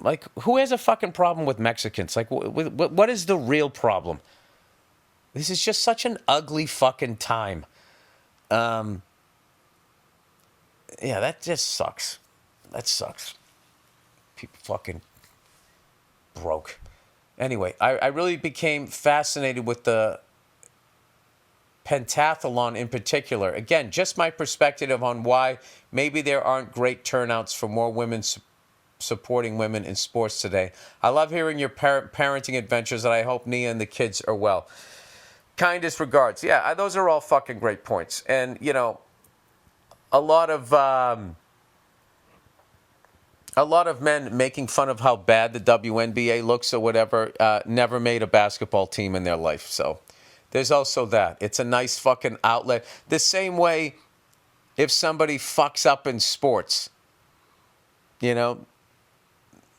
Like, who has a fucking problem with Mexicans? Like, what is the real problem? This is just such an ugly fucking time. Yeah, that just sucks. That sucks. People fucking broke. Anyway, I really became fascinated with the pentathlon in particular. Again, just my perspective on why maybe there aren't great turnouts for more women supporting women in sports today. I love hearing your parenting adventures, and I hope Nia and the kids are well. Kindest regards. Yeah, those are all fucking great points. And, you know, a lot of men making fun of how bad the WNBA looks or whatever never made a basketball team in their life. So there's also that. It's a nice fucking outlet. The same way if somebody fucks up in sports, you know,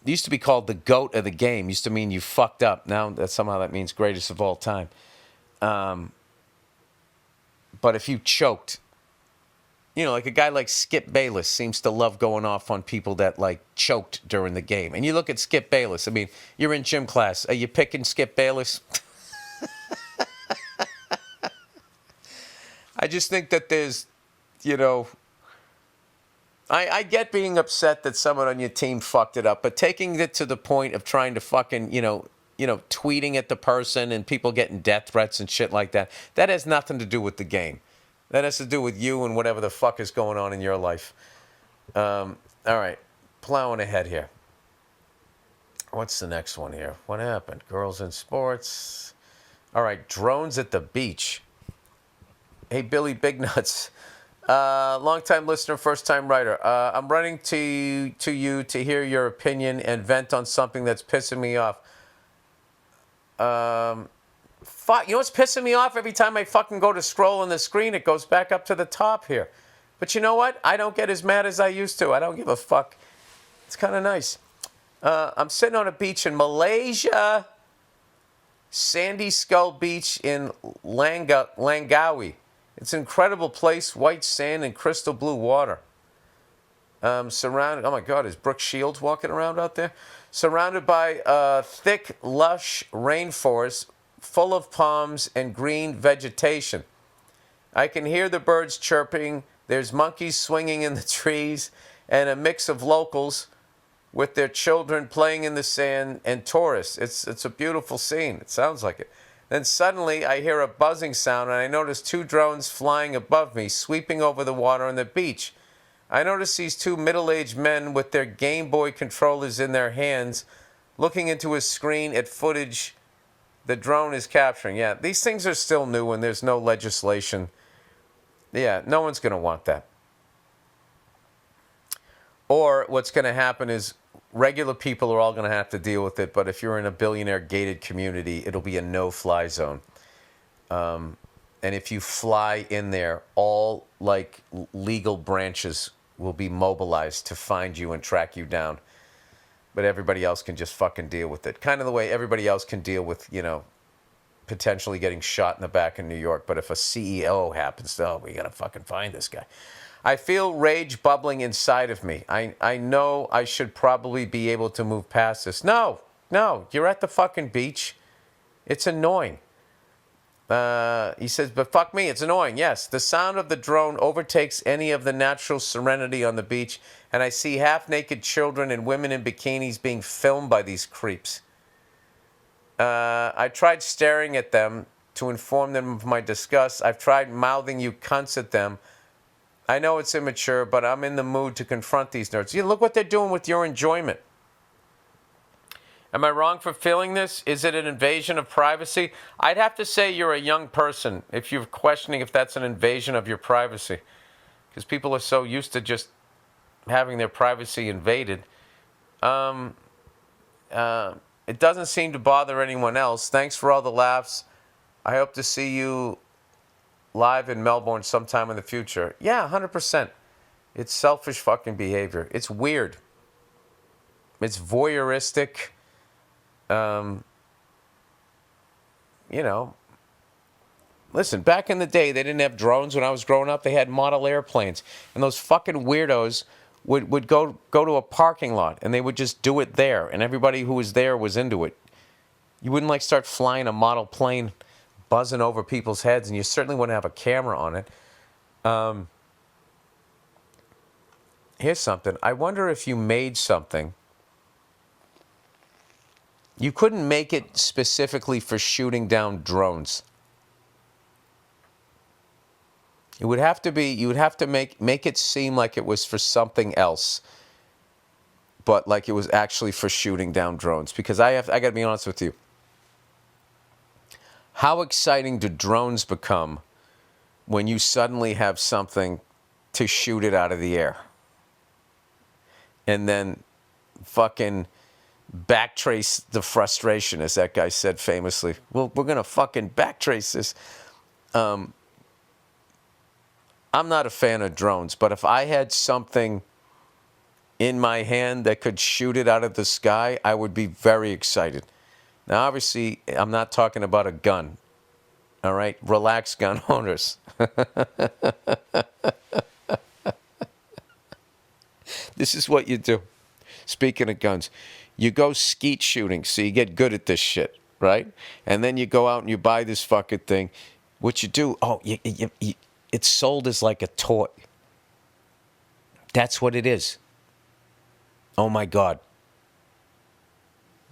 it used to be called the GOAT of the game. Used to mean you fucked up. Now somehow that means greatest of all time. But if you choked, you know, like a guy like Skip Bayless seems to love going off on people that, like, choked during the game. And you look at Skip Bayless. I mean, you're in gym class. Are you picking Skip Bayless? I just think that there's, you know, I get being upset that someone on your team fucked it up, but taking it to the point of trying to fucking, you know, tweeting at the person and people getting death threats and shit like that, that has nothing to do with the game. That has to do with you and whatever the fuck is going on in your life. All right, plowing ahead here. What's the next one here? What happened? Girls in sports. All right, drones at the beach. Hey, Billy Big Nuts. Long-time listener, first-time writer. I'm writing to you to hear your opinion and vent on something that's pissing me off. Fuck, you know what's pissing me off? Every time I fucking go to scroll on the screen, it goes back up to the top here. But you know what? I don't get as mad as I used to. I don't give a fuck. It's kind of nice. I'm sitting on a beach in Malaysia. Sandy Skull Beach in Langkawi. It's an incredible place. White sand and crystal blue water. Surrounded, oh my God, is Brooke Shields walking around out there? Surrounded by thick, lush rainforest full of palms and green vegetation. I can hear the birds chirping. There's monkeys swinging in the trees and a mix of locals with their children playing in the sand and tourists. It's a beautiful scene. It sounds like it. Then suddenly I hear a buzzing sound and I notice 2 drones flying above me, sweeping over the water on the beach. I notice these 2 middle-aged men with their Game Boy controllers in their hands, looking into a screen at footage the drone is capturing. Yeah, these things are still new and there's no legislation. Yeah, no one's going to want that. Or what's going to happen is regular people are all going to have to deal with it, but if you're in a billionaire gated community, it'll be a no-fly zone. And if you fly in there, all like legal branches will be mobilized to find you and track you down. But everybody else can just fucking deal with it. Kind of the way everybody else can deal with, you know, potentially getting shot in the back in New York. But if a CEO happens to, we got to fucking find this guy. I feel rage bubbling inside of me. I know I should probably be able to move past this. No, you're at the fucking beach. It's annoying. He says, but fuck me, it's annoying. Yes, the sound of the drone overtakes any of the natural serenity on the beach, and I see half-naked children and women in bikinis being filmed by these creeps. I tried staring at them to inform them of my disgust. I've tried mouthing you cunts at them. I know it's immature, but I'm in the mood to confront these nerds. You look what they're doing with your enjoyment. Am I wrong for feeling this? Is it an invasion of privacy? I'd have to say you're a young person if you're questioning if that's an invasion of your privacy. Because people are so used to just having their privacy invaded. It doesn't seem to bother anyone else. Thanks for all the laughs. I hope to see you live in Melbourne sometime in the future. Yeah, 100%. It's selfish fucking behavior. It's weird. It's voyeuristic. You know, listen, back in the day, they didn't have drones when I was growing up. They had model airplanes. And those fucking weirdos would go to a parking lot, and they would just do it there. And everybody who was there was into it. You wouldn't, like, start flying a model plane buzzing over people's heads, and you certainly wouldn't have a camera on it. Here's something. I wonder if you made something. You couldn't make it specifically for shooting down drones. It would have to be, you would have to make it seem like it was for something else, but like it was actually for shooting down drones. Because I got to be honest with you. How exciting do drones become when you suddenly have something to shoot it out of the air? And then fucking backtrace the frustration, as that guy said famously. Well, we're going to fucking backtrace this. I'm not a fan of drones, but if I had something in my hand that could shoot it out of the sky, I would be very excited. Now, obviously, I'm not talking about a gun. All right? Relax, gun owners. This is what you do. Speaking of guns, you go skeet shooting, so you get good at this shit, right? And then you go out and you buy this fucking thing. What you do, it's sold as like a toy. That's what it is. Oh my God.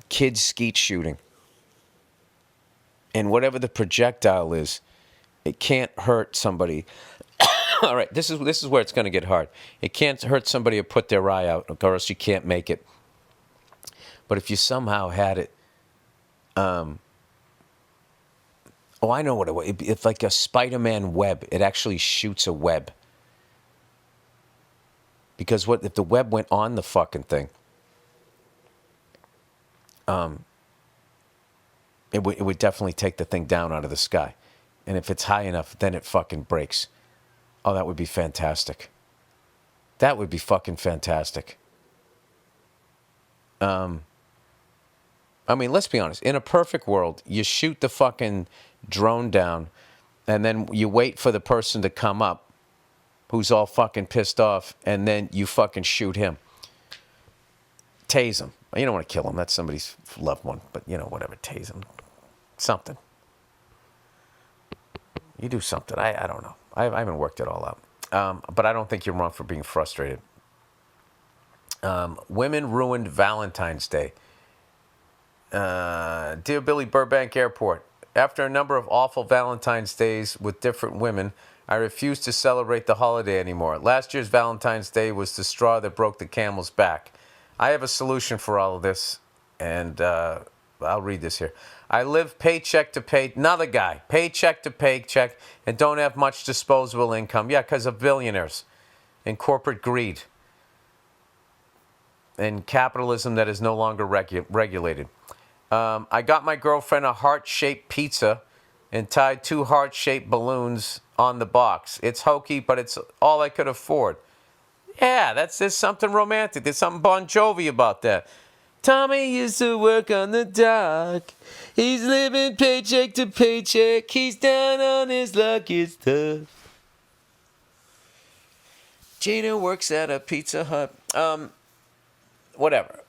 Kids skeet shooting. And whatever the projectile is, it can't hurt somebody. All right, this is where it's going to get hard. It can't hurt somebody to put their eye out, or else you can't make it. But if you somehow had it, I know what it was. It's like a Spider-Man web. It actually shoots a web. Because what if the web went on the fucking thing? It would definitely take the thing down out of the sky. And if it's high enough, then it fucking breaks. Oh, that would be fantastic. That would be fucking fantastic. I mean, let's be honest. In a perfect world, you shoot the fucking drone down, and then you wait for the person to come up who's all fucking pissed off, and then you fucking shoot him. Tase him. You don't want to kill him. That's somebody's loved one. But, whatever. Tase him. Something. You do something. I don't know. I haven't worked it all out. But I don't think you're wrong for being frustrated. Women ruined Valentine's Day. Dear Billy, Burbank Airport. After a number of awful Valentine's Days with different women, I refuse to celebrate the holiday anymore. Last year's Valentine's Day was the straw that broke the camel's back. I have a solution for all of this, and I'll read this here. I live paycheck to pay, another guy, paycheck to paycheck, and don't have much disposable income. Yeah, because of billionaires and corporate greed and capitalism that is no longer regulated. I got my girlfriend a heart-shaped pizza and tied 2 heart-shaped balloons on the box. It's hokey, but it's all I could afford. Yeah, there's something romantic. There's something Bon Jovi about that. Tommy used to work on the dock. He's living paycheck to paycheck. He's down on his luck. It's tough. Gina works at a Pizza Hut. Whatever.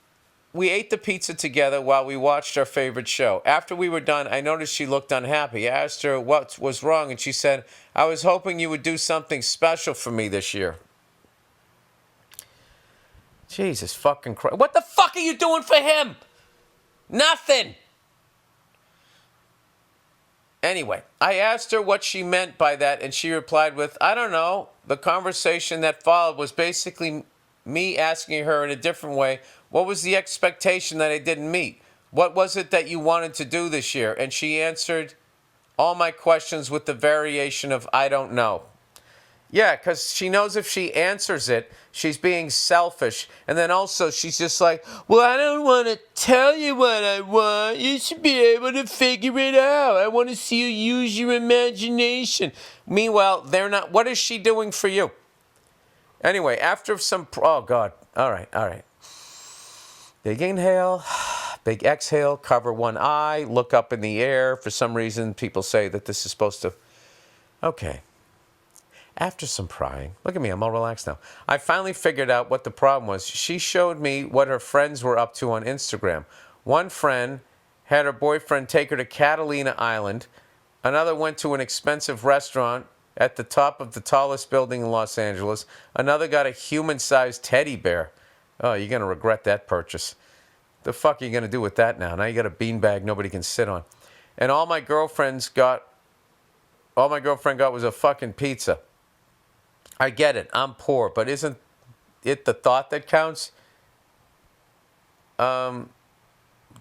We ate the pizza together while we watched our favorite show. After we were done, I noticed she looked unhappy. I asked her what was wrong, and she said, I was hoping you would do something special for me this year. Jesus fucking Christ. What the fuck are you doing for him? Nothing. Anyway, I asked her what she meant by that, and she replied with, I don't know. The conversation that followed was basically me asking her in a different way, what was the expectation that I didn't meet? What was it that you wanted to do this year? And she answered all my questions with the variation of, I don't know. Yeah, because she knows if she answers it, she's being selfish. And then also she's just like, well, I don't want to tell you what I want. You should be able to figure it out. I want to see you use your imagination. Meanwhile, they're not. What is she doing for you? Anyway, after some... Oh, God. All right. Big inhale, big exhale, cover one eye, look up in the air. For some reason, people say that this is supposed to... Okay. After some prying, look at me, I'm all relaxed now. I finally figured out what the problem was. She showed me what her friends were up to on Instagram. One friend had her boyfriend take her to Catalina Island Another went to an expensive restaurant at the top of the tallest building in Los Angeles. Another got a human-sized teddy bear. Oh, you're going to regret that purchase. The fuck are you going to do with that now? Now you got a beanbag nobody can sit on. And all my girlfriend got was a fucking pizza. I get it. I'm poor, but isn't it the thought that counts?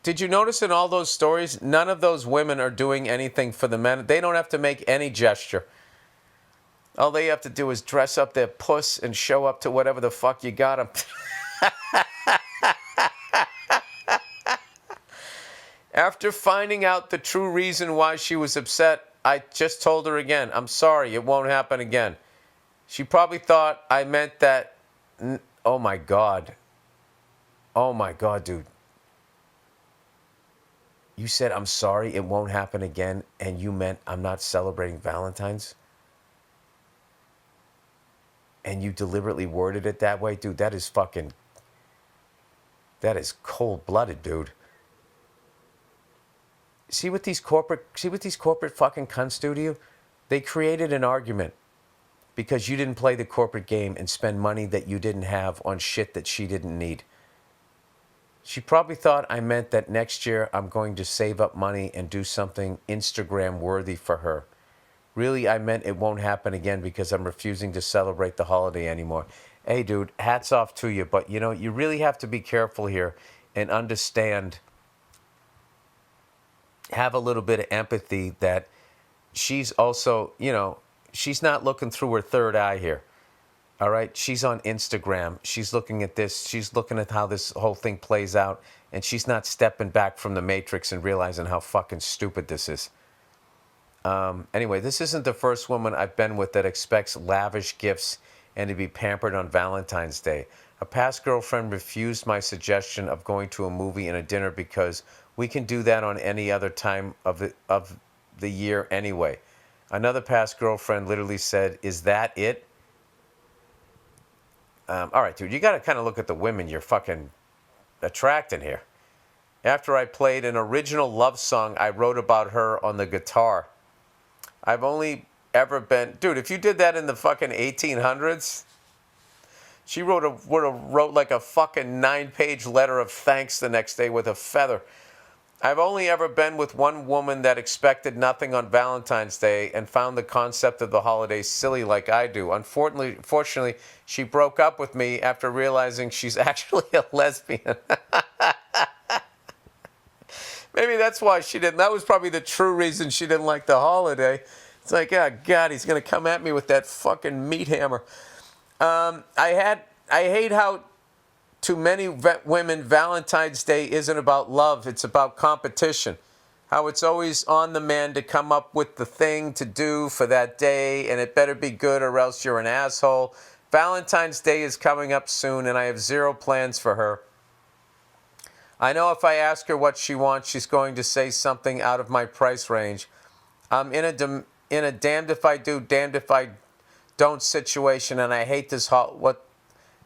Did you notice in all those stories, none of those women are doing anything for the men? They don't have to make any gesture. All they have to do is dress up their puss and show up to whatever the fuck you got them. After finding out the true reason why she was upset, I just told her again, I'm sorry, it won't happen again. She probably thought I meant that. Oh my God. Oh my God, dude. You said, I'm sorry, it won't happen again, and you meant I'm not celebrating Valentine's? And you deliberately worded it that way? Dude, that is cold-blooded, dude. See what these corporate fucking cunts do to you? They created an argument because you didn't play the corporate game and spend money that you didn't have on shit that she didn't need. She probably thought I meant that next year I'm going to save up money and do something Instagram worthy for her. Really, I meant it won't happen again because I'm refusing to celebrate the holiday anymore. Hey, dude, hats off to you, but you really have to be careful here and understand, have a little bit of empathy that she's also, she's not looking through her third eye here. All right, she's on Instagram. She's looking at this. She's looking at how this whole thing plays out, and she's not stepping back from the Matrix and realizing how fucking stupid this is. Anyway, this isn't the first woman I've been with that expects lavish gifts and to be pampered on Valentine's Day. A past girlfriend refused my suggestion of going to a movie and a dinner because we can do that on any other time of the year anyway. Another past girlfriend literally said, "Is that it?" All right, dude, you got to kind of look at the women you're fucking attracting here. After I played an original love song I wrote about her on the guitar. I've only ever been... Dude, if you did that in the fucking 1800s, she would have wrote like a fucking 9-page letter of thanks the next day with a feather. I've only ever been with one woman that expected nothing on Valentine's Day and found the concept of the holiday silly like I do. Unfortunately, she broke up with me after realizing she's actually a lesbian. Maybe that's why she didn't. That was probably the true reason she didn't like the holiday. It's like, oh, God, he's going to come at me with that fucking meat hammer. I hate how to many women, Valentine's Day isn't about love. It's about competition. How it's always on the man to come up with the thing to do for that day, and it better be good or else you're an asshole. Valentine's Day is coming up soon, and I have zero plans for her. I know if I ask her what she wants, she's going to say something out of my price range. I'm in a damned if I do, damned if I don't situation, and I hate this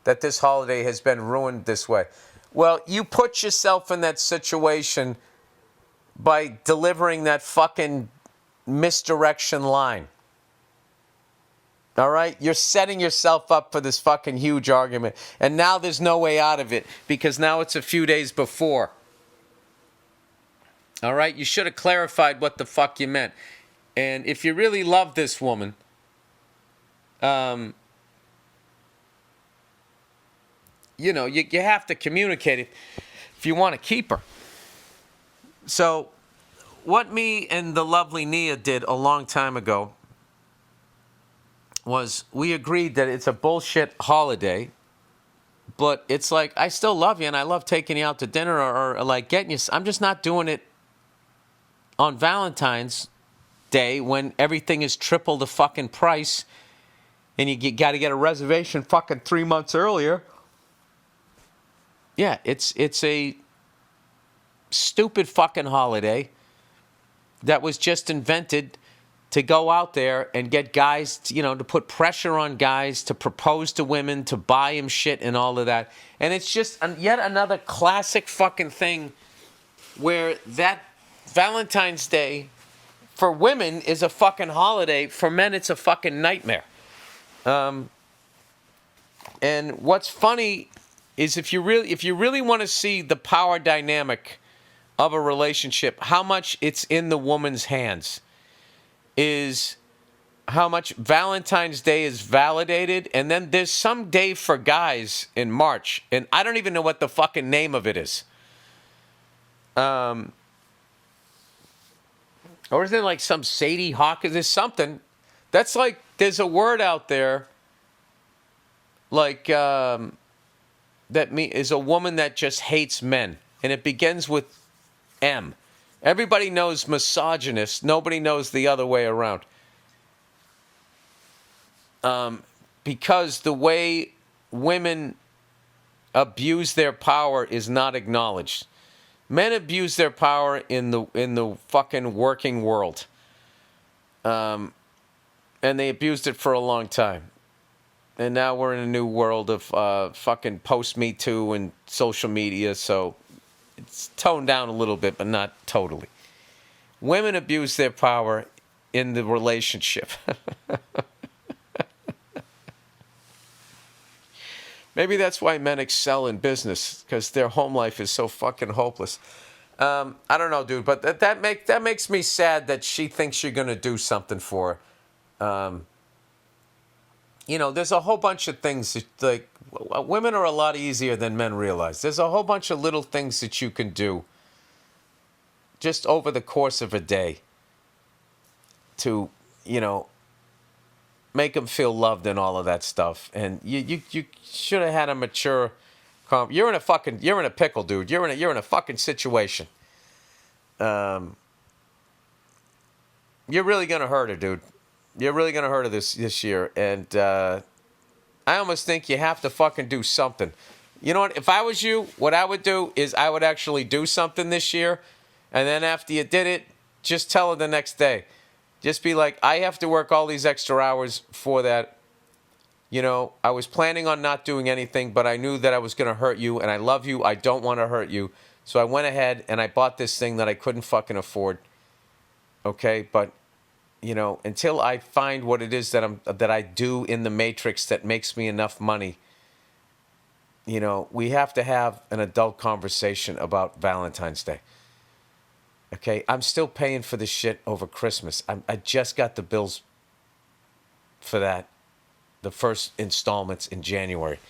that this holiday has been ruined this way. Well, you put yourself in that situation by delivering that fucking misdirection line. All right? You're setting yourself up for this fucking huge argument. And now there's no way out of it because now it's a few days before. All right? You should have clarified what the fuck you meant. And if you really love this woman, you have to communicate it if you want to keep her. So what me and the lovely Nia did a long time ago was we agreed that it's a bullshit holiday, but it's like, I still love you and I love taking you out to dinner or like getting you. I'm just not doing it on Valentine's Day when everything is triple the fucking price and you got to get a reservation fucking 3 months earlier. Yeah, it's a stupid fucking holiday that was just invented to go out there and get guys, to put pressure on guys, to propose to women, to buy them shit and all of that. And it's just yet another classic fucking thing where that Valentine's Day, for women is a fucking holiday. For men, it's a fucking nightmare. And what's funny is if you really want to see the power dynamic of a relationship, how much it's in the woman's hands is how much Valentine's Day is validated. And then there's some day for guys in March, and I don't even know what the fucking name of it is. Or is it like some Sadie Hawkins? There's something. That's like, there's a word out there like that is a woman that just hates men. And it begins with M. Everybody knows misogynist. Nobody knows the other way around. Because the way women abuse their power is not acknowledged. Men abuse their power in the fucking working world. And they abused it for a long time. And now we're in a new world of fucking post-Me Too and social media, so it's toned down a little bit, but not totally. Women abuse their power in the relationship. Maybe that's why men excel in business, because their home life is so fucking hopeless. I don't know, dude, but that makes me sad that she thinks you're going to do something for her. You know, there's a whole bunch of things that, like, women are a lot easier than men realize. There's a whole bunch of little things that you can do just over the course of a day to, you know, make them feel loved and all of that stuff. And you should have had a mature you're in a pickle, dude. You're in a fucking situation. You're really gonna hurt her, dude. You're really gonna hurt her this year. And I almost think you have to fucking do something. You know what? If I was you, what I would do is I would actually do something this year, and then after you did it, just tell her the next day. Just be like, I have to work all these extra hours for that. You know, I was planning on not doing anything, but I knew that I was going to hurt you, and I love you. I don't want to hurt you. So I went ahead and I bought this thing that I couldn't fucking afford. Okay? But, you know, until I find what it is that I do in the matrix that makes me enough money, you know, we have to have an adult conversation about Valentine's Day. Okay, I'm still paying for this shit over Christmas. I just got the bills for that, the first installments in January.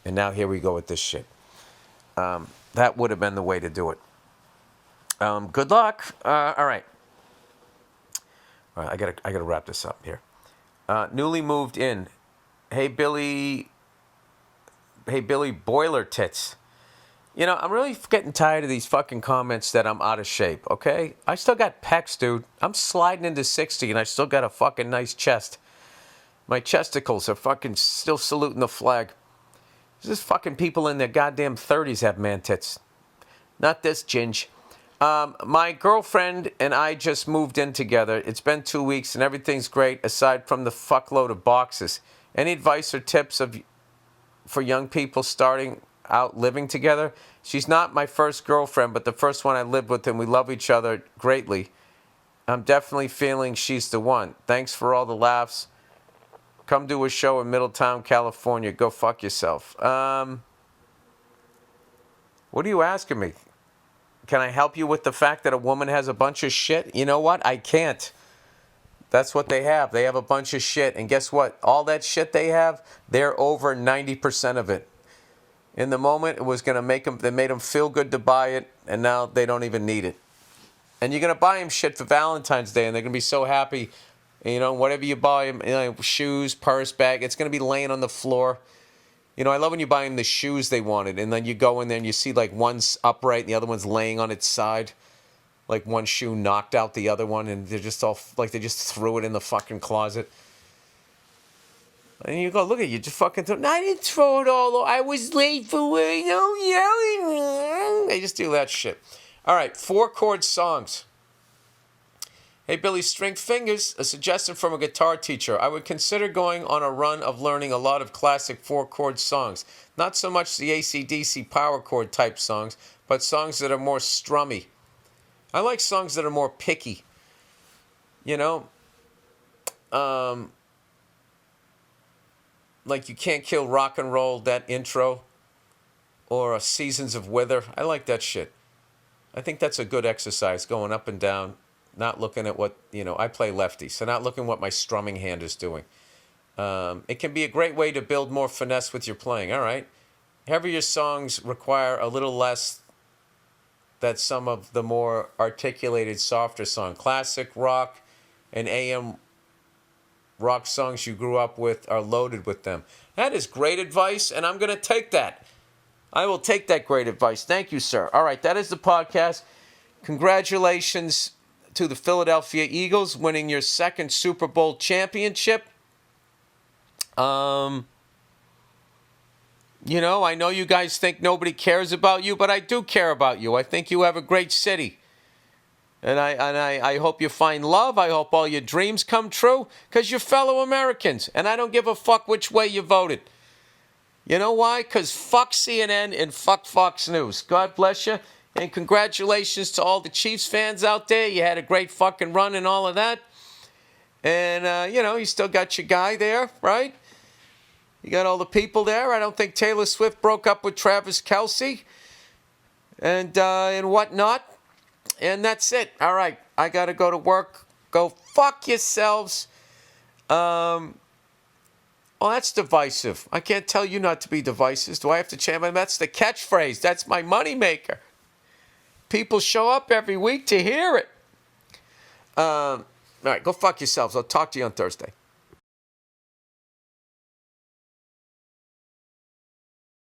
And now here we go with this shit. That would have been the way to do it. Good luck. All right. All right, I gotta wrap this up here. Newly moved in. Hey, Billy, boiler tits. You know, I'm really getting tired of these fucking comments that I'm out of shape, okay? I still got pecs, dude. I'm sliding into 60 and I still got a fucking nice chest. My chesticles are fucking still saluting the flag. There's just fucking people in their goddamn 30s have man tits. Not this ginge. My girlfriend and I just moved in together. It's been 2 weeks and everything's great aside from the fuckload of boxes. Any advice or tips for young people starting out living together? She's not my first girlfriend, but the first one I lived with, and we love each other greatly. I'm definitely feeling she's the one. Thanks for all the laughs. Come do a show in Middletown, California. Go fuck yourself. What are you asking me? Can I help you with the fact that a woman has a bunch of shit? You know what? I can't. That's what they have. They have a bunch of shit. And guess what? All that shit they have, they're over 90% of it. In the moment, it was going to make them, they made them feel good to buy it, and now they don't even need it. And you're going to buy them shit for Valentine's Day, and they're going to be so happy. You know, whatever you buy them, you know, shoes, purse, bag, it's going to be laying on the floor. You know, I love when you buy them the shoes they wanted, and then you go in there and you see like one's upright and the other one's laying on its side. Like one shoe knocked out the other one, and they're just all, like they just threw it in the fucking closet. And you go, look at you, just fucking throw. No, I didn't throw it all. I was late for work. Don't yell at me. They just do that shit. All right, 4-chord songs. Hey, Billy, string fingers. A suggestion from a guitar teacher. I would consider going on a run of learning a lot of classic 4-chord songs. Not so much the AC/DC power chord type songs, but songs that are more strummy. I like songs that are more picky. You know, like You Can't Kill Rock and Roll, that intro, or Seasons of Wither. I like that shit. I think that's a good exercise, going up and down, not looking at what, I play lefty, so not looking what my strumming hand is doing. It can be a great way to build more finesse with your playing. All right. Heavier songs require a little less than some of the more articulated, softer songs. Classic rock and AM rock songs you grew up with are loaded with them. That is great advice, and I'm going to take that. I will take that great advice. Thank you, sir. All right, that is the podcast. Congratulations to the Philadelphia Eagles winning your second Super Bowl championship. I know you guys think nobody cares about you, but I do care about you. I think you have a great city. And I hope you find love. I hope all your dreams come true, because you're fellow Americans. And I don't give a fuck which way you voted. You know why? Because fuck CNN and fuck Fox News. God bless you. And congratulations to all the Chiefs fans out there. You had a great fucking run and all of that. And, you still got your guy there, right? You got all the people there. I don't think Taylor Swift broke up with Travis Kelce and whatnot. And that's it. All right. I got to go to work. Go fuck yourselves. Oh, that's divisive. I can't tell you not to be divisive. Do I have to change? That's the catchphrase. That's my moneymaker. People show up every week to hear it. All right, go fuck yourselves. I'll talk to you on Thursday.